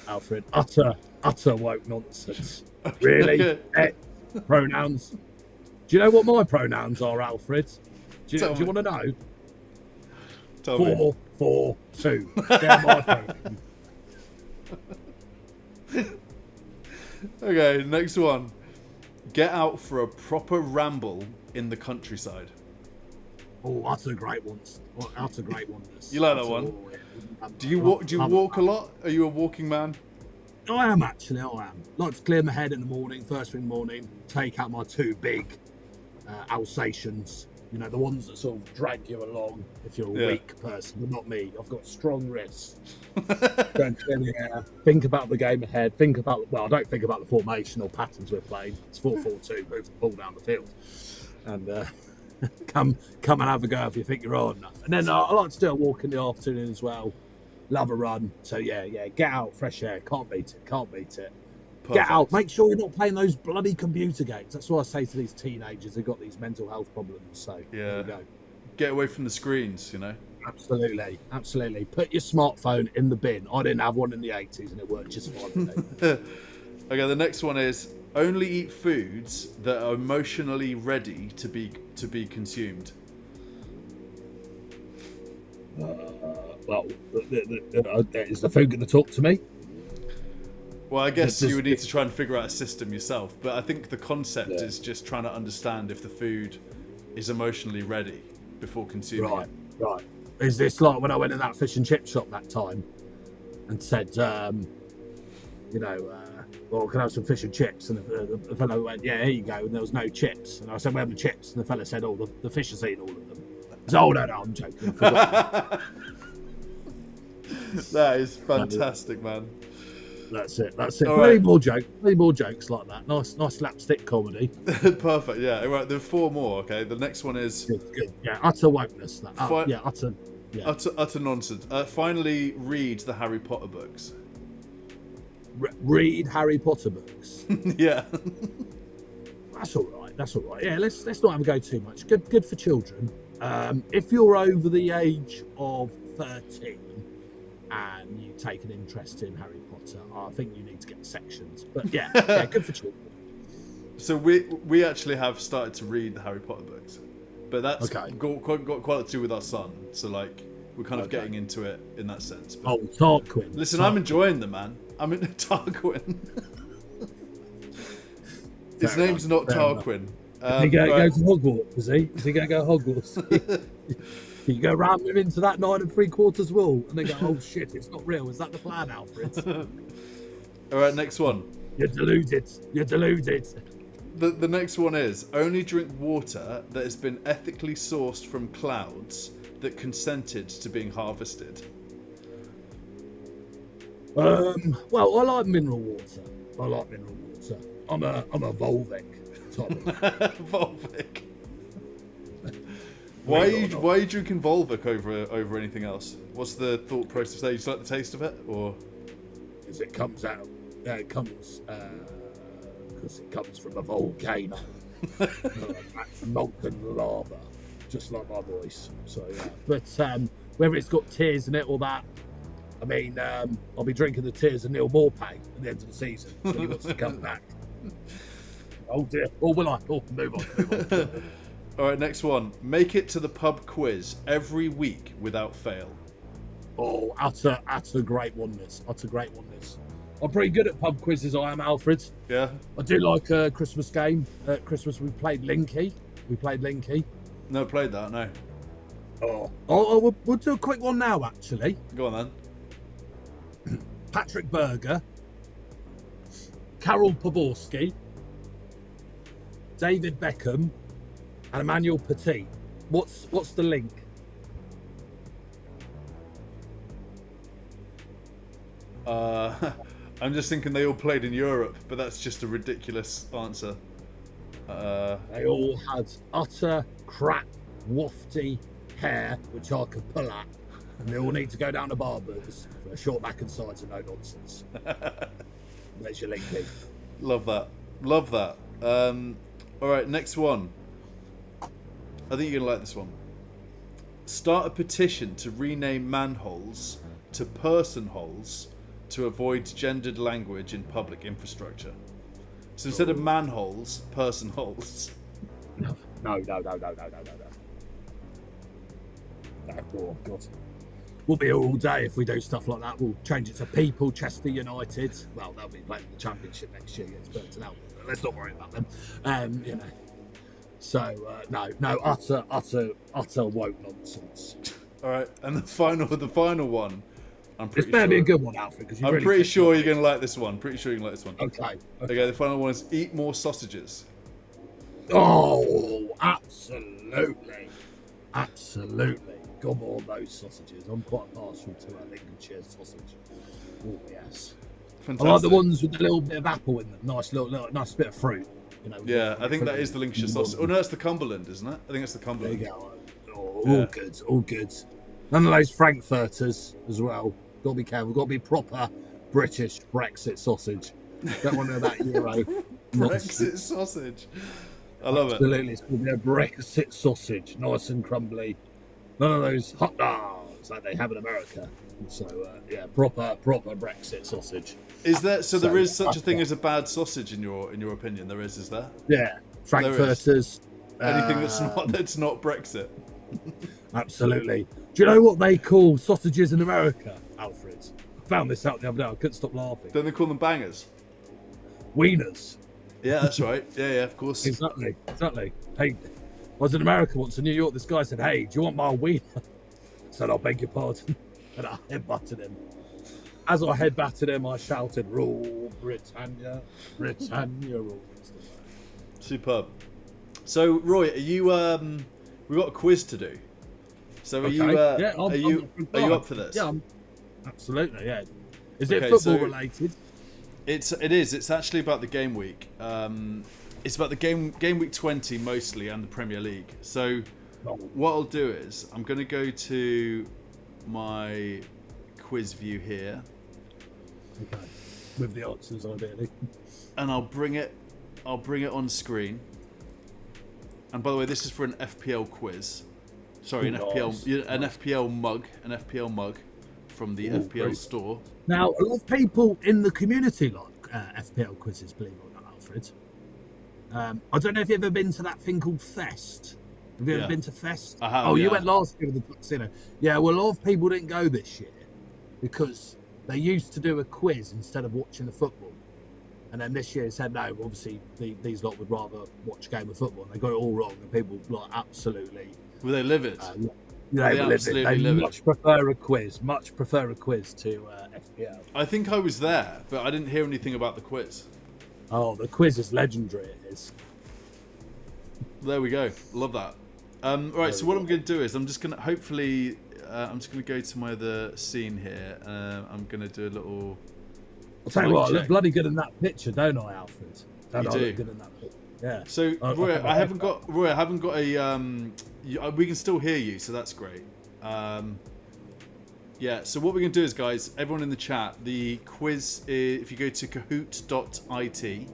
Alfred. Utter woke nonsense. Really? Okay. Pronouns. Do you know what my pronouns are, Alfred? Do you want to know? Tell me. 4, 2. They're my pronouns. Okay, next one. Get out for a proper ramble in the countryside. Oh, that's a great one. That's a great one. You like that one? Do you walk a lot? Are you a walking man? I am actually. Like to clear my head in the morning, first thing morning. Take out my 2 big Alsatians. You know, the ones that sort of drag you along if you're a weak person, but not me. I've got strong wrists. Go and clear the air. Think about the game ahead. I don't think about the formation or patterns we're playing. It's 4-4-2. Move the ball down the field, and come and have a go if you think you're on enough. And then I like to do a walk in the afternoon as well. Love a run. So yeah, get out, fresh air. Can't beat it. Perfect. Get out. Make sure you're not playing those bloody computer games. That's what I say to these teenagers who've got these mental health problems. So there you go. Get away from the screens, you know. Absolutely. Put your smartphone in the bin. I didn't have one in the 80s and it worked just fine for me. Okay, the next one is only eat foods that are emotionally ready to be consumed. Is the food going to talk to me? Well, I guess you would need to try and figure out a system yourself, but I think the concept is just trying to understand if the food is emotionally ready before consuming it. Right. Is this like when I went in that fish and chip shop that time and said, well, can I have some fish and chips? And the fellow went, yeah, here you go. And there was no chips. And I said, where are the chips? And the fellow said, oh, the fish has eaten all of them. I said, oh, no, I'm joking. I forgot. That is fantastic, man. That's it. All Plenty more jokes like that. Nice slapstick comedy. Perfect. Yeah. All right. There are 4 more. Okay. The next one is good. Yeah. Utter wokeness. Utter nonsense. Finally, read the Harry Potter books. Read Harry Potter books. Yeah. That's all right. Yeah. Let's not have a go too much. Good for children. If you're over the age of 13 and you take an interest in Harry Potter, I think you need to get sections. But yeah, good for children. So we actually have started to read the Harry Potter books, but that's got quite to do with our son. So like we're kind of getting into it in that sense. But Tarquin. Listen, I'm enjoying them, man. I'm in Tarquin. His name's not Tarquin. He go to Hogwarts, is he? Is he going to go Hogwarts? You go round him into that 9 3/4 wall, and they go, "Oh shit, it's not real." Is that the plan, Alfred? All right, next one. You're deluded. You're deluded. The next one is only drink water that has been ethically sourced from clouds that consented to being harvested. Well, I like mineral water. I'm a Volvic type. Volvic. Why are you drinking Volvic over anything else? What's the thought process there? You just like the taste of it, or? Because it comes out. It comes because it comes from a volcano. Molten lava, just like my voice. So yeah. But whether it's got tears in it or that, I mean, I'll be drinking the tears of Neil Morpay at the end of the season when he wants to come back. Oh dear. Oh, will I? Oh, move on. All right, next one. Make it to the pub quiz every week without fail. Oh, utter great oneness. I'm pretty good at pub quizzes, I am, Alfred. Yeah? I do like a Christmas game. At Christmas, we played Linky. No, played that, no. Oh, we'll do a quick one now, actually. Go on, then. Patrick Berger, Karol Poborski, David Beckham, and Emmanuel Petit. What's the link? I'm just thinking they all played in Europe, but that's just a ridiculous answer. They all had utter crap, wafty hair, which I could pull at, and they all need to go down to barbers for a short back and sides and no nonsense. There's your link, Keith. Love that. All right, next one. I think you're going to like this one. Start a petition to rename manholes to person holes to avoid gendered language in public infrastructure. So instead of manholes, person holes. No. Oh, God. We'll be here all day if we do stuff like that. We'll change it to People Chester United. Well, they'll be playing the Championship next year against Burton Albion. Let's not worry about them. So, no, utter woke nonsense. All right, and the final one. It's better be a good one, Alfred. Because I'm pretty sure you're going to like this one. Okay. Okay, the final one is eat more sausages. Oh, absolutely. Gobble on those sausages. I'm quite partial to a Lincolnshire sausage. Oh, yes. Fantastic. I like the ones with a little bit of apple in them. Nice bit of fruit. Yeah, I think that is the Lincolnshire sausage. Oh no, that's the Cumberland, isn't it? I think it's the Cumberland. There you go. All good. None of those Frankfurters as well. Got to be careful. Got to be proper British Brexit sausage. Don't want to know that Euro Brexit sausage. I love it. Absolutely, it's going to be a Brexit sausage, nice and crumbly. None of those hot dogs like they have in America. So proper Brexit sausage. Is there? So there is such a thing as a bad sausage in your opinion? There is there? Yeah, Frankfurters. Anything that's not Brexit. Absolutely. Do you know what they call sausages in America, Alfred? I found this out the other day. I couldn't stop laughing. Don't they call them bangers? Wieners. Yeah, that's right. Yeah, of course. Exactly. Hey, I was in America once in New York. This guy said, "Hey, do you want my wiener?" I said, "I'll beg your pardon." And I headbutted him. As I headbutted him, I shouted, "Rule Britannia, Britannia rule." Superb. So, Roy, are you? We've got a quiz to do. So, are you? Are you up for this? Yeah, absolutely. Yeah. Is it football related? It is. It's actually about the game week. It's about the game week 20 mostly, and the Premier League. So, what I'll do is I'm going to go to my quiz view here. Okay. With the answers, ideally. And I'll bring it on screen. And by the way, this is for an FPL quiz. Sorry, an FPL mug from the FPL great. store. Now, a lot of people in the community like FPL quizzes, believe it or not, Alfred. I don't know if you've ever been to that thing called Fest. Have you ever been to Fest? I have. Oh, you went last year with the Tuxedo. Yeah, well, a lot of people didn't go this year because they used to do a quiz instead of watching the football. And then this year said, no, obviously these lot would rather watch a game of football. And they got it all wrong. And people like absolutely... Well, they live it. They absolutely live it. Much prefer a quiz to FPL. I think I was there, but I didn't hear anything about the quiz. Oh, the quiz is legendary, it is. There we go. Love that. Right, so what I'm going to do is I'm just going to hopefully... I'm just going to go to my other scene here. I'm going to do a little... I'll tell you what, I look bloody good in that picture, don't I, Alfred? You do. Look good in that picture. Yeah. So, Roy, I haven't got a... we can still hear you, so that's great. Yeah, so what we're going to do is, guys, everyone in the chat, the quiz is, if you go to kahoot.it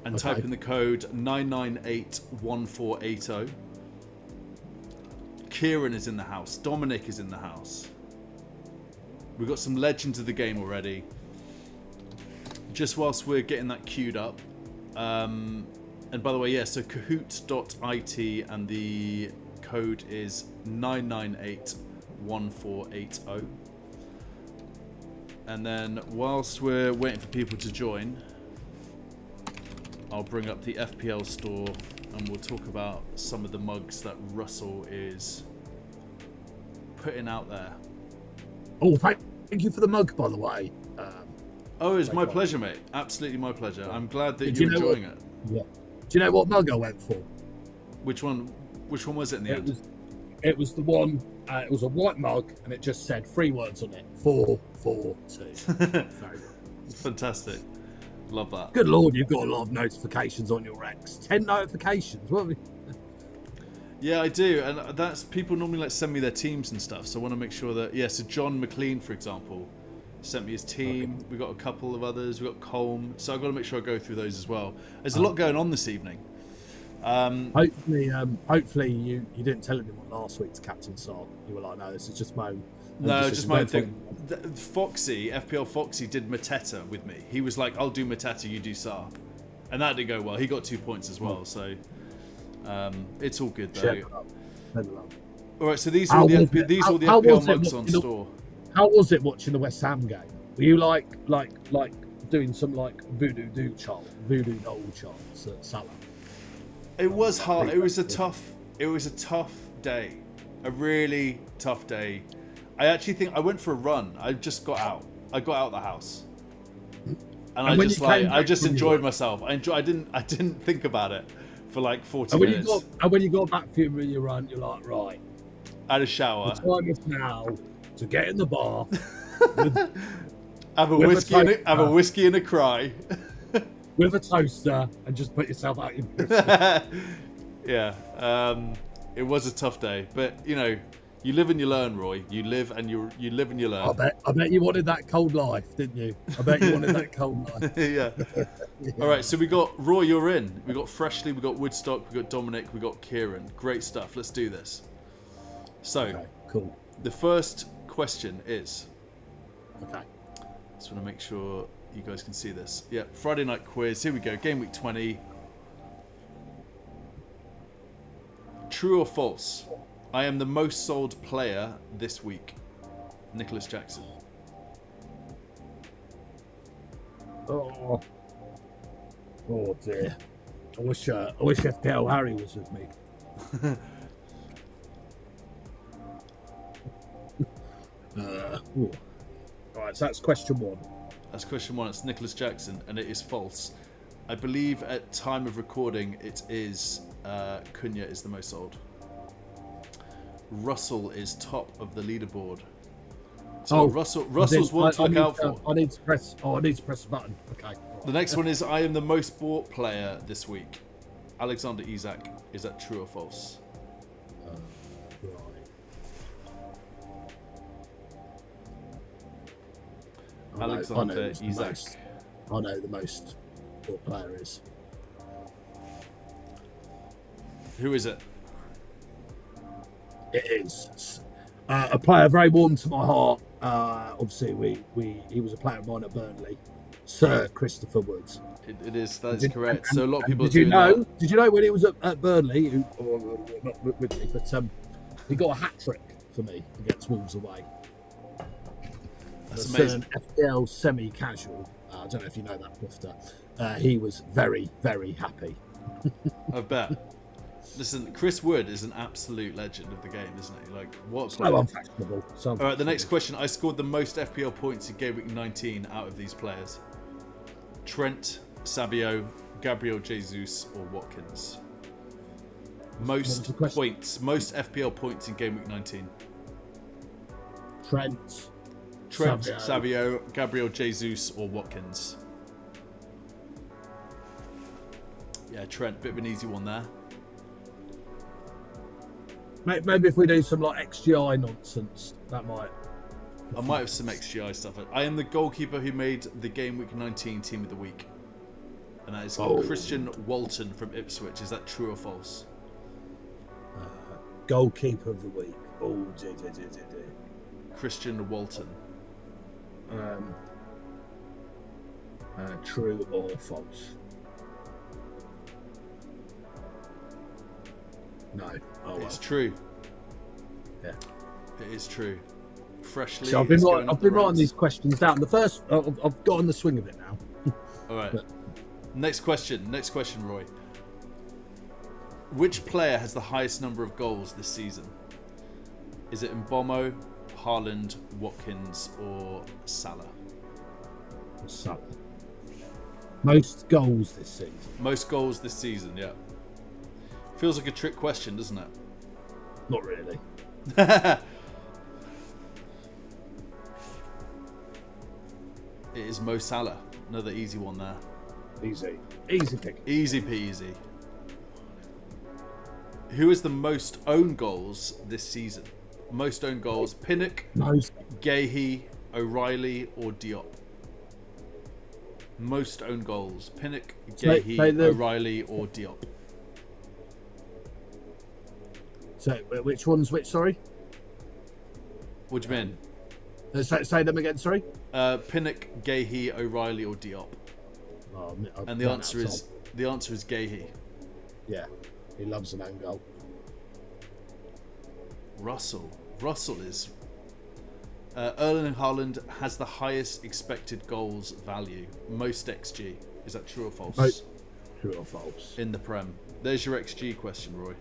and type in the code 9981480. Kieran is in the house. Dominic is in the house. We've got some legends of the game already. Just whilst we're getting that queued up. And by the way, yeah, so kahoot.it and the code is 9981480. And then whilst we're waiting for people to join, I'll bring up the FPL store and we'll talk about some of the mugs that Russell is putting out there. Oh, thank you for the mug, by the way. Oh, it's my pleasure, mate. Absolutely my pleasure. I'm glad that you're enjoying it. Yeah. Do you know what mug I went for? Which one was it in the end? It was the one. It was a white mug, and it just said 3 words on it: 442. Fantastic. Love that. Good lord, you've got a lot of notifications on your X. 10 notifications. What? Yeah, I do, and that's people normally like send me their teams and stuff. So I want to make sure that so John McLean, for example, sent me his team. Okay. We got a couple of others. We got Colm. So I've got to make sure I go through those as well. There's a lot going on this evening. Hopefully you didn't tell anyone last week's Captaincy. You were like, no, this is just my own. No, just my own thing. Foxy, FPL Foxy did Mateta with me. He was like, I'll do Mateta, you do Saar. And that didn't go well. He got 2 points as well. So it's all good though. All right, so these are all the FPL mugs on store. How was it watching the West Ham game? Were you like doing some like voodoo doll chants at Salah? It was hard. It was a tough day. A really tough day. I actually think I went for a run. I just got out. I got out of the house, and I just enjoyed myself. I didn't think about it for like 40 minutes. When you got back from your run, you're like, right. I had a shower. The time is now to get in the bath. Have a whiskey and a cry. With a toaster and just put yourself out your misery. Yeah, it was a tough day, but you live and you learn, Roy. You live and you learn. I bet you wanted that cold life, didn't you? I bet you wanted that cold life. Yeah. All right, so we got Roy. You're in. We got Freshly. We got Woodstock. We got Dominic. We got Kieran. Great stuff. Let's do this. So, okay, cool. The first question is. Okay. Just want to make sure you guys can see this. Yeah, Friday night quiz. Here we go. Gameweek 20. True or false? I am the most sold player this week. Nicholas Jackson. Oh dear. I wish FPL Harry was with me. Alright, so that's question 1. That's question 1. It's Nicholas Jackson, and it is false. I believe at time of recording it is Cunha is the most sold. Russell is top of the leaderboard. So Russell's one to look out for. I need to press the button. Okay. Right. The next one is I am the most bought player this week. Alexander Isak. Is that true or false? Right. Alexander Isak. I know the most bought player is. Who is it? It is a player very warm to my heart. Obviously, he was a player of mine at Burnley, Sir Christopher Woods. It is. That is correct. So a lot of people. Did you know when he was at Burnley? Not with me, but he got a hat trick for me against Wolves away. That's amazing. An FPL semi-casual I don't know if you know that, Clifter. He was very, very happy. I bet. Listen, Chris Wood is an absolute legend of the game, isn't he? Like, what? So unfashionable. All right, the next question. I scored the most FPL points in Gameweek 19 out of these players. Trent, Sabio, Gabriel Jesus, or Watkins? Most points. Most FPL points in Gameweek 19. Trent, Sabio, Gabriel Jesus, or Watkins? Yeah, Trent. Bit of an easy one there. Maybe if we do some like XGI nonsense, that might. I might have some XGI stuff. I am the goalkeeper who made the Game Week 19 Team of the Week. And that is Christian Walton from Ipswich. Is that true or false? Goalkeeper of the week. Christian Walton. True or false? No. It's true. Yeah. It is true. Freshly. So I've been writing these questions down. The first, I've got on the swing of it now. All right. Next question, Roy. Which player has the highest number of goals this season? Is it Mbomo, Haaland, Watkins, or Salah? Salah. Most goals this season. Most goals this season, yeah. Feels like a trick question, doesn't it? Not really. It is Mo Salah. Another easy one there. Easy pick. Easy peasy. Who has the most own goals this season? Most own goals: Pinnock, Gahey, O'Reilly, or Diop? Most own goals: Pinnock, Gahey, O'Reilly, or Diop? So, which one's which? Sorry. What do you mean? Say them again. Sorry. Pinnock, Gahey, O'Reilly, or Diop? And the answer is Gahey. Yeah, he loves an own goal. Russell is. Erling Haaland has the highest expected goals value, most XG. Is that true or false? True or false? In the Prem. There's your XG question, Roy.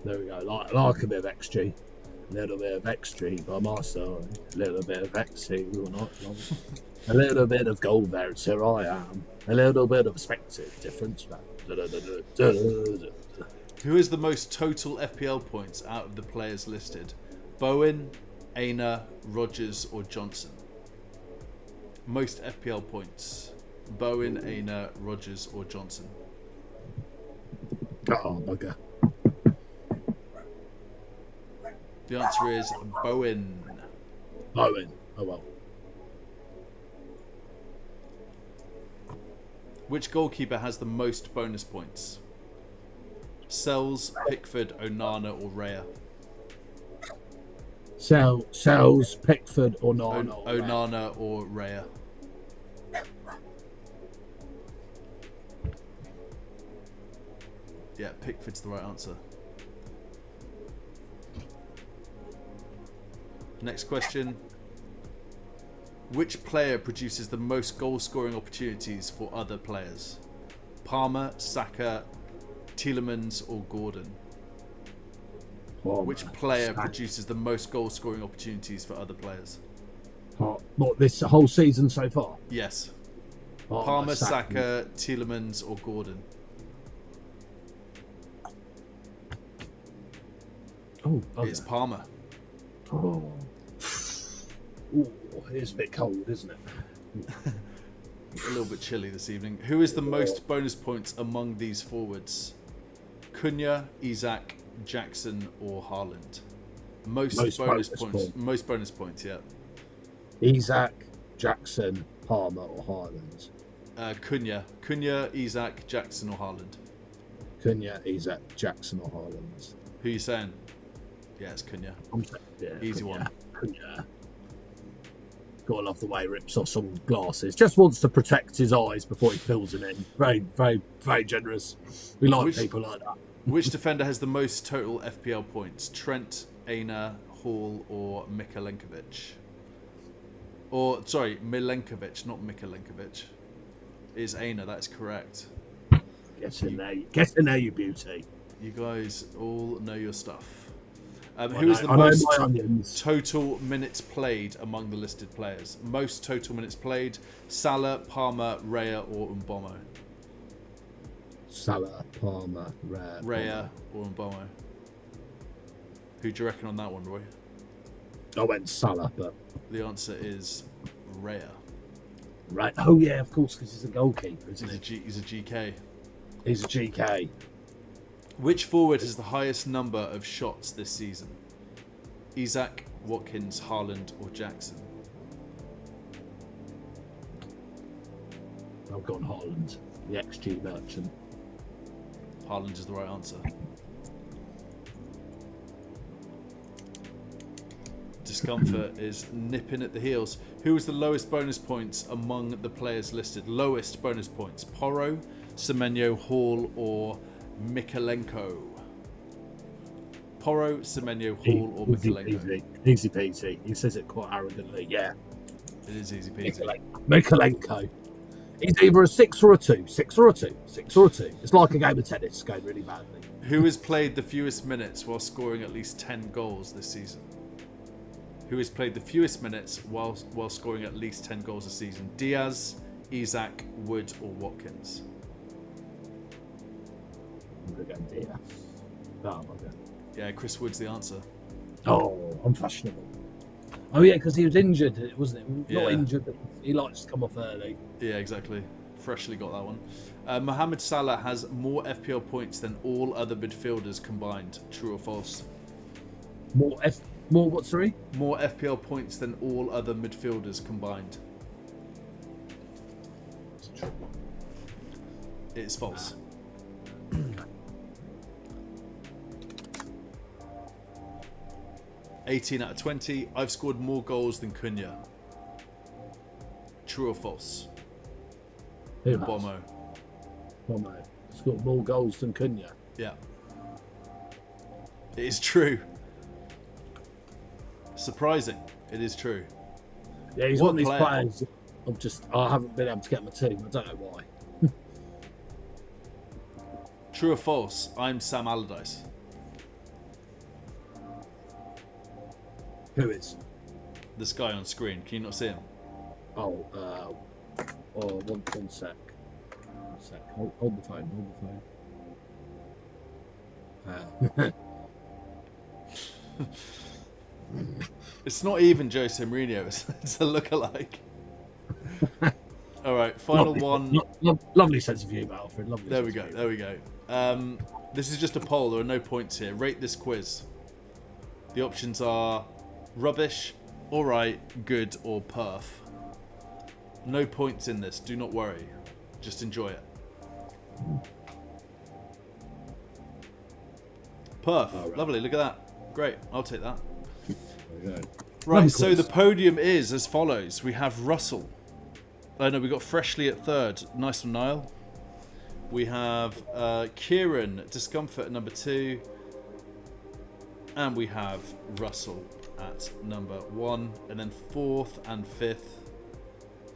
There we go. Like a bit of XG. A little bit of XG by my side. A little bit of XG or not. A little bit of goal there. Here I am. A little bit of perspective difference. Who has the most total FPL points out of the players listed? Bowen, Aina, Rogers, or Johnson? Most FPL points. Bowen, Aina, Rogers, or Johnson? Oh, bugger. The answer is Bowen. Bowen. Oh, well. Which goalkeeper has the most bonus points? Sells, Pickford, Onana, or Raya? Sells, Pickford, or Onana. Onana or Raya? Yeah, Pickford's the right answer. Next question. Which player produces the most goal-scoring opportunities for other players? Palmer, Saka, Tielemans, or Gordon? Which player produces the most goal-scoring opportunities for other players? What, this whole season so far? Yes. Palmer, Saka, Tielemans, or Gordon? Oh, okay. It's Palmer. Oh. Ooh, it's a bit cold, isn't it? A little bit chilly this evening. Who is the most bonus points among these forwards? Cunha, Isak, Jackson, or Haaland? Most bonus points. Most bonus points, yeah. Isak, Jackson, Palmer, or Haaland? Cunha, Isak, Jackson, or Haaland? Cunha, Isak, Jackson, or Haaland? Who are you saying? Yeah, it's Cunha. Easy one. Cunha. Gotta love the way he rips off some glasses. Just wants to protect his eyes before he fills them in. Very, very, very generous. We like people like that. Which defender has the most total FPL points? Trent, Aina, Hall, or Mikalenkovic? Or, sorry, Milenkovic, not Mikalenkovic. Is Aina, that's correct. Get in there, you beauty. You guys all know your stuff. I Who is the know my most onions. total minutes played among the listed players? Most total minutes played: Salah, Palmer, Raya, or Mbomo? Salah, Palmer, Raya or Mbomo? Who do you reckon on that one, Roy? I went Salah, but The answer is Raya. right. Oh yeah, of course, because he's a goalkeeper, isn't he? He's a GK. He's a GK. Which forward has the highest number of shots this season? Isak, Watkins, Haaland, or Jackson? I've gone Haaland, the XG merchant. Haaland is the right answer. Discomfort is nipping at the heels. Who was the lowest bonus points among the players listed? Lowest bonus points: Porro, Semenyo, Hall, or Mikalenko? Porro, Semenyo, Hall, or Mikalenko? Easy peasy. He says it quite arrogantly. Yeah. It is easy peasy. Mikalenko. He's either a 6 or a 2. 6 or a 2. 6 or a 2. It's like a game of tennis going really badly. Who has played the fewest minutes while scoring at least 10 goals this season? Who has played the fewest minutes while scoring at least 10 goals a season? Diaz, Isak, Wood, or Watkins? I'm going to go Diaz. Oh, my God. Yeah, Chris Wood's the answer. Oh, I'm fashionable. Oh, yeah, because he was injured, wasn't he? Not Yeah. injured, but he likes to come off early. Yeah, exactly. Freshly got that one. Mohamed Salah has more FPL points than all other midfielders combined. True or false? More what, sorry? More FPL points than all other midfielders combined. It's true. It's false. 18 out of 20. I've scored more goals than Cunha. True or false? Who has? Bomo. Bomo. He's got more goals than Cunha. Yeah. It is true. Surprising. It is true. Yeah, he's What one of these player? players. I haven't been able to get my team. I don't know why. True or false? I'm Sam Allardyce. Who is? This guy on screen. Can you not see him? Oh, one sec. One sec. Hold the phone. It's not even Jose Mourinho. It's a lookalike. All right, final one. Lovely sense of humour, Alfred. Lovely. There we go. This is just a poll. There are no points here. Rate this quiz. The options are rubbish, alright, good, or perf. No points in this. Do not worry. Just enjoy it. Perf. Right. Lovely. Look at that. Great. I'll take that. There we go. Right, so the podium is as follows. We have Russell. Oh no, we got Freshly at third. Nice one, Niall. We have Kieran, Discomfort at number 2. And we have Russell at number 1. And then 4th and 5th,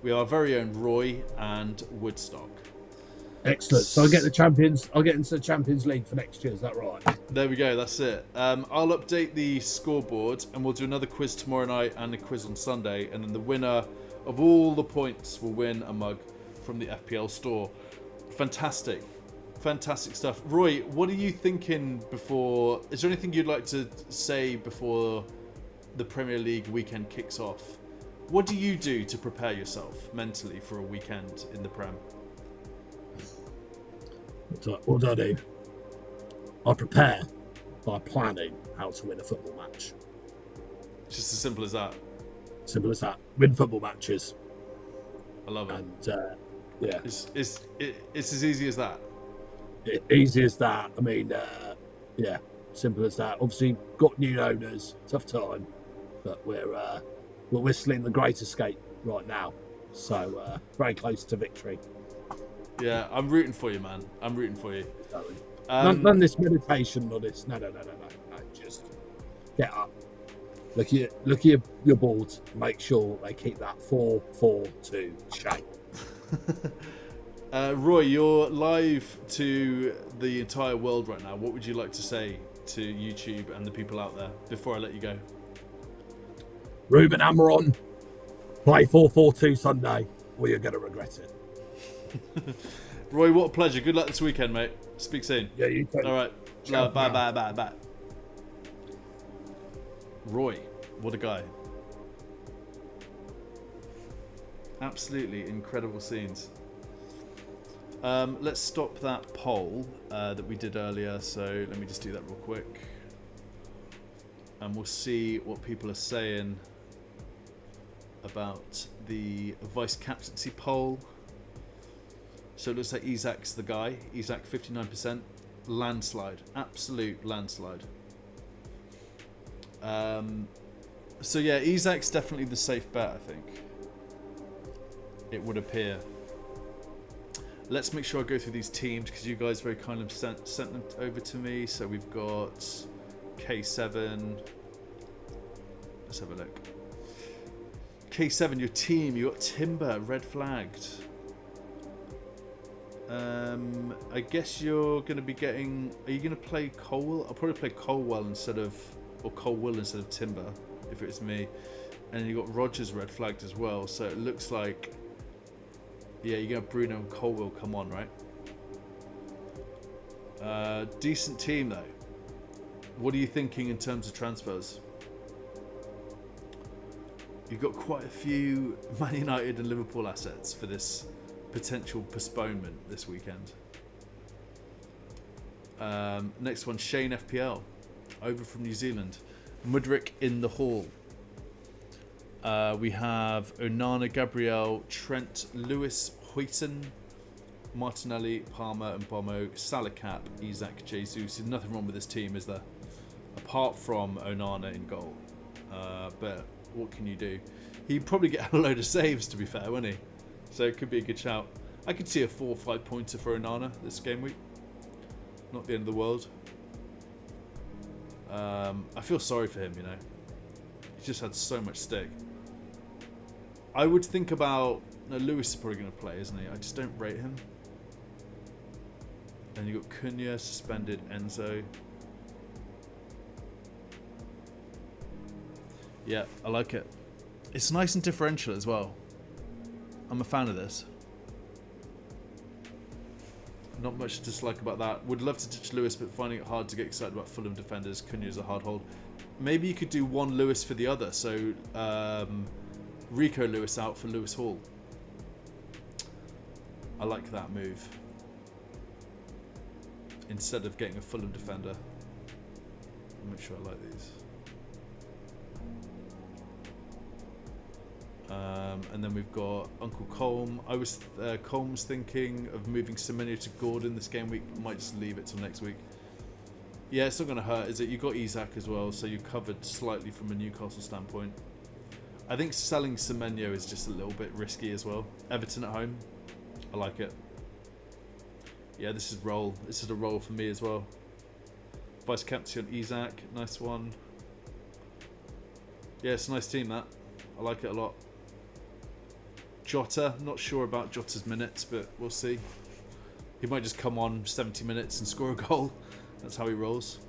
we have our very own Roy and Woodstock. Excellent. So I'll get into the Champions League for next year. Is that right? There we go. That's it. I'll update the scoreboard and we'll do another quiz tomorrow night and a quiz on Sunday. And then the winner of all the points will win a mug from the FPL store. Fantastic stuff. Roy, what are you thinking before? Is there anything you'd like to say before the Premier League weekend kicks off? What do you do to prepare yourself mentally for a weekend in the Prem? What do I do? I prepare by planning how to win a football match. Just as simple as that. Simple as that. Win football matches. I love it. And yeah, It's as easy as that. Easy as that. I mean, yeah, simple as that. Obviously, got new owners. Tough time, but we're whistling the Great Escape right now. So very close to victory. Yeah, I'm rooting for you, man. I'm rooting for you. None this meditation, none this. No. Just get up. Look at your boards. Make sure they keep that 4-4-2 shape. Roy, you're live to the entire world right now. What would you like to say to YouTube and the people out there before I let you go? Ruben Amorim, play 4-4-2 Sunday, or you're going to regret it. Roy, what a pleasure. Good luck this weekend, mate. Speak soon. Yeah, you too. All right. Ciao, Bye. Roy, what a guy. Absolutely incredible scenes. Let's stop that poll that we did earlier. So let me just do that real quick. And we'll see what people are saying about the vice captaincy poll. So it looks like Isak's the guy. Isak 59%. Landslide. Absolute landslide. So yeah, Isak's definitely the safe bet, I think. It would appear. Let's make sure I go through these teams because you guys very kindly sent them over to me. So we've got K7. Let's have a look. K7, your team. You got Timber, red flagged. I guess you're going to be getting... Are you going to play Colwell? I'll probably play Colwell instead of... Or Colwell instead of Timber, if it was me. And then you got Rogers red flagged as well. So it looks like... Yeah, you're going to have Bruno and Colwell come on, right? Decent team, though. What are you thinking in terms of transfers? You've got quite a few Man United and Liverpool assets for this potential postponement this weekend. Next one, Shane FPL, over from New Zealand. Mudryk in the hall. We have Onana, Gabriel, Trent, Lewis, Hoyton, Martinelli, Palmer and Bomo, Salah cap, Isak, Jesus. There's nothing wrong with this team, is there? Apart from Onana in goal. But what can you do? He'd probably get a load of saves, to be fair, wouldn't he? So it could be a good shout. I could see a 4 or 5 pointer for Onana this game week. Not the end of the world. I feel sorry for him, you know. He's just had so much stick. I would think about... No, Lewis is probably going to play, isn't he? I just don't rate him. And you've got Cunha, suspended, Enzo. Yeah, I like it. It's nice and differential as well. I'm a fan of this. Not much to dislike about that. Would love to touch Lewis, but finding it hard to get excited about Fulham defenders. Cunha is a hard hold. Maybe you could do one Lewis for the other. So Rico Lewis out for Lewis Hall. I like that move. Instead of getting a Fulham defender. I'll make sure I like these. And then we've got Uncle Colm. Colm's thinking of moving Semenyo to Gordon this game week. Might just leave it till next week. Yeah, it's not going to hurt, is it? You've got Isak as well, so you're covered slightly from a Newcastle standpoint. I think selling Semenyo is just a little bit risky as well. Everton at home. I like it. Yeah, this is roll. This is a roll for me as well. Vice captaincy on Isak. Nice one. Yeah, it's a nice team, that. I like it a lot. Jota, not sure about Jota's minutes, but we'll see. He might just come on 70 minutes and score a goal. That's how he rolls.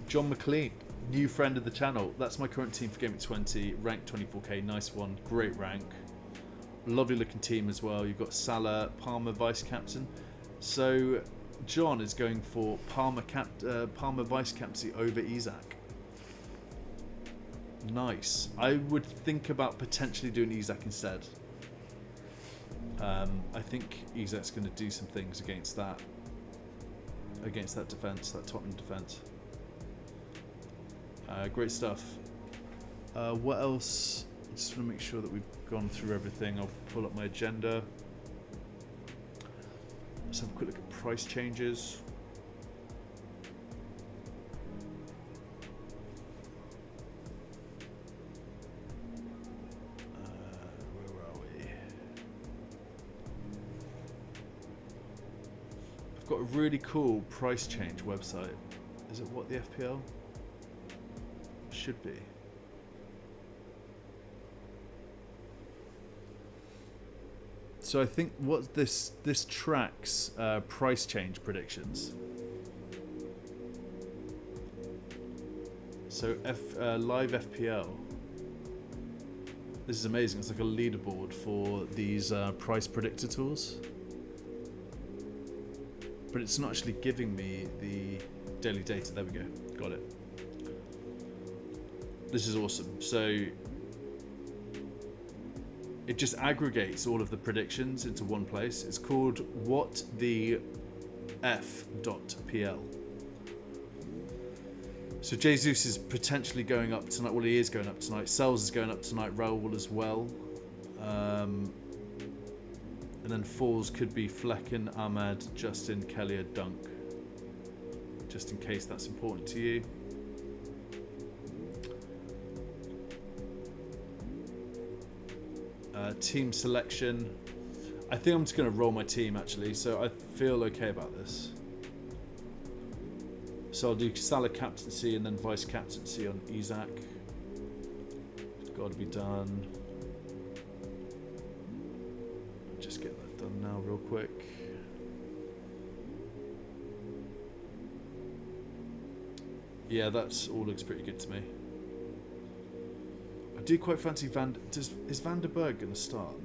John McLean, new friend of the channel. That's my current team for Gameweek 20, ranked 24k. Nice one, great rank. Lovely looking team as well. You've got Salah, Palmer vice captain. So John is going for Palmer vice captaincy over Isak. Nice. I would think about potentially doing Isak instead. I think Isak's going to do some things against that defence, that Tottenham defence. Great stuff. What else? I just want to make sure that we've gone through everything. I'll pull up my agenda. Let's have a quick look at price changes. Where are we? got a really cool price change website. Is it what the FPL should be? So I think what this tracks price change predictions. So live FPL. This is amazing. It's like a leaderboard for these price predictor tools. But it's not actually giving me the daily data. There we go. Got it. This is awesome. So it just aggregates all of the predictions into one place. It's called What the F.pl. So Jesus is potentially going up tonight. Well, he is going up tonight. Sells is going up tonight. Raoul as well. And then falls could be Flecken, Ahmad, Justin, Kelly, or Dunk. Just in case that's important to you. Team selection. I think I'm just going to roll my team actually, so I feel okay about this. So I'll do Salah captaincy and then vice captaincy on Isaac. It's got to be done. Just get that done now real quick. Yeah, that's all looks pretty good to me. I do quite fancy is Van der Berg going to start?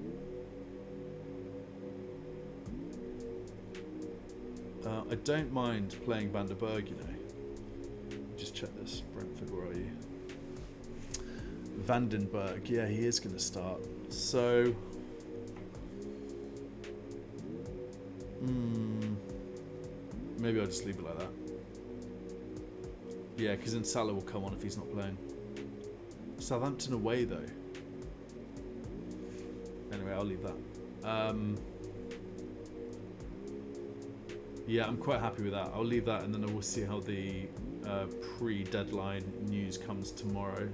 I don't mind playing Van der Berg, you know. Just check this. Brentford, where are you? Vandenberg, yeah, he is going to start. So, maybe I'll just leave it like that. Yeah, because then Salah will come on if he's not playing. Southampton away though. Anyway, I'll leave that. Yeah, I'm quite happy with that. I'll leave that and then we'll see how the pre-deadline news comes tomorrow.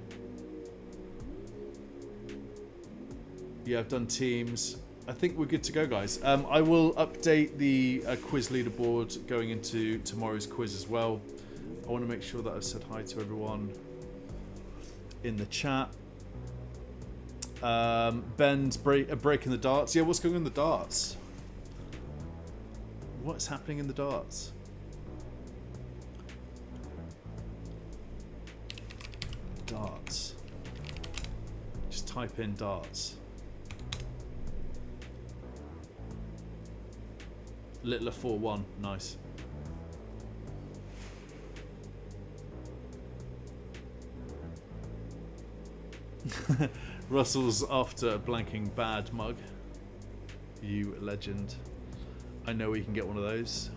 Yeah, I've done teams. I think we're good to go, guys. I will update the quiz leaderboard going into tomorrow's quiz as well. I want to make sure that I've said hi to everyone in the chat. Ben's breaking the darts. Yeah, what's going on in the darts? What's happening in the darts? Darts. Just type in darts. Littler 4-1, nice. Russell's after blanking bad mug. You legend. I know we can get one of those.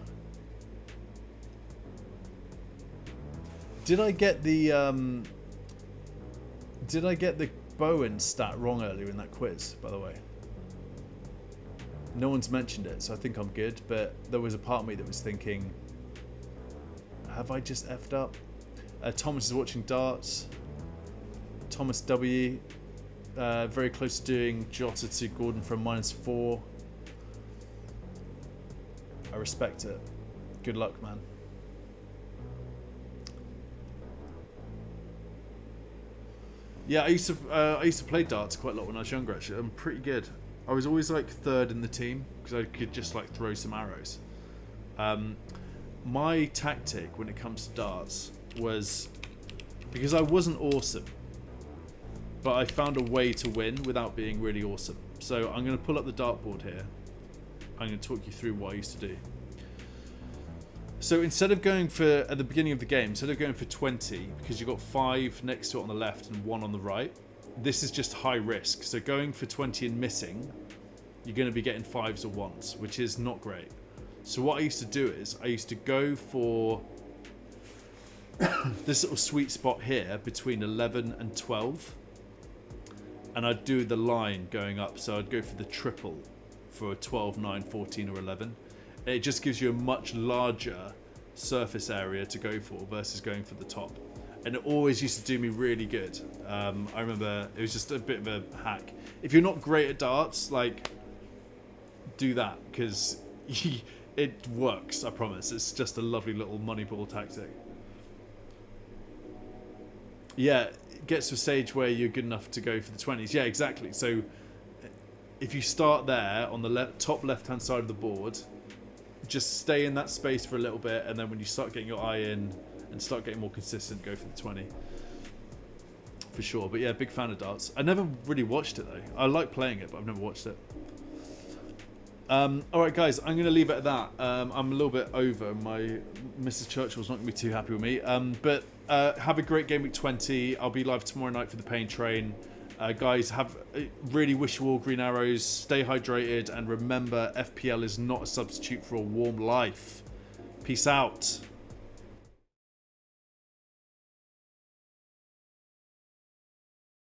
Did I get the Bowen stat wrong earlier in that quiz, by the way? No one's mentioned it, so I think I'm good, but there was a part of me that was thinking, have I just effed up? Thomas is watching darts. Thomas W. Very close to doing Jota to Gordon for a -4. I respect it. Good luck, man. Yeah, I used to play darts quite a lot when I was younger. Actually, I'm pretty good. I was always like third in the team because I could just like throw some arrows. My tactic when it comes to darts was, because I wasn't awesome, but I found a way to win without being really awesome. So I'm going to pull up the dartboard here. I'm going to talk you through what I used to do. So instead of going for, at the beginning of the game, instead of going for 20, because you've got 5 next to it on the left and 1 on the right, this is just high risk. So going for 20 and missing, you're going to be getting 5s or 1s, which is not great. So what I used to do is, I used to go for this little sweet spot here between 11 and 12. And I'd do the line going up. So I'd go for the triple for 12, 9, 14 or 11. It just gives you a much larger surface area to go for versus going for the top. And it always used to do me really good. I remember it was just a bit of a hack. If you're not great at darts, like, do that, because it works, I promise. It's just a lovely little Moneyball tactic. Yeah, it gets to a stage where you're good enough to go for the 20s. Yeah, exactly. So if you start there on the top left-hand side of the board, just stay in that space for a little bit, and then when you start getting your eye in and start getting more consistent, go for the 20. For sure. But yeah, big fan of darts. I never really watched it though. I like playing it, but I've never watched it. Alright guys, I'm going to leave it at that. I'm a little bit over. My Mrs. Churchill's not going to be too happy with me. But have a great Gameweek 20. I'll be live tomorrow night for the Pain Train. Guys, really wish you all green arrows. Stay hydrated, and remember, FPL is not a substitute for a warm life. Peace out.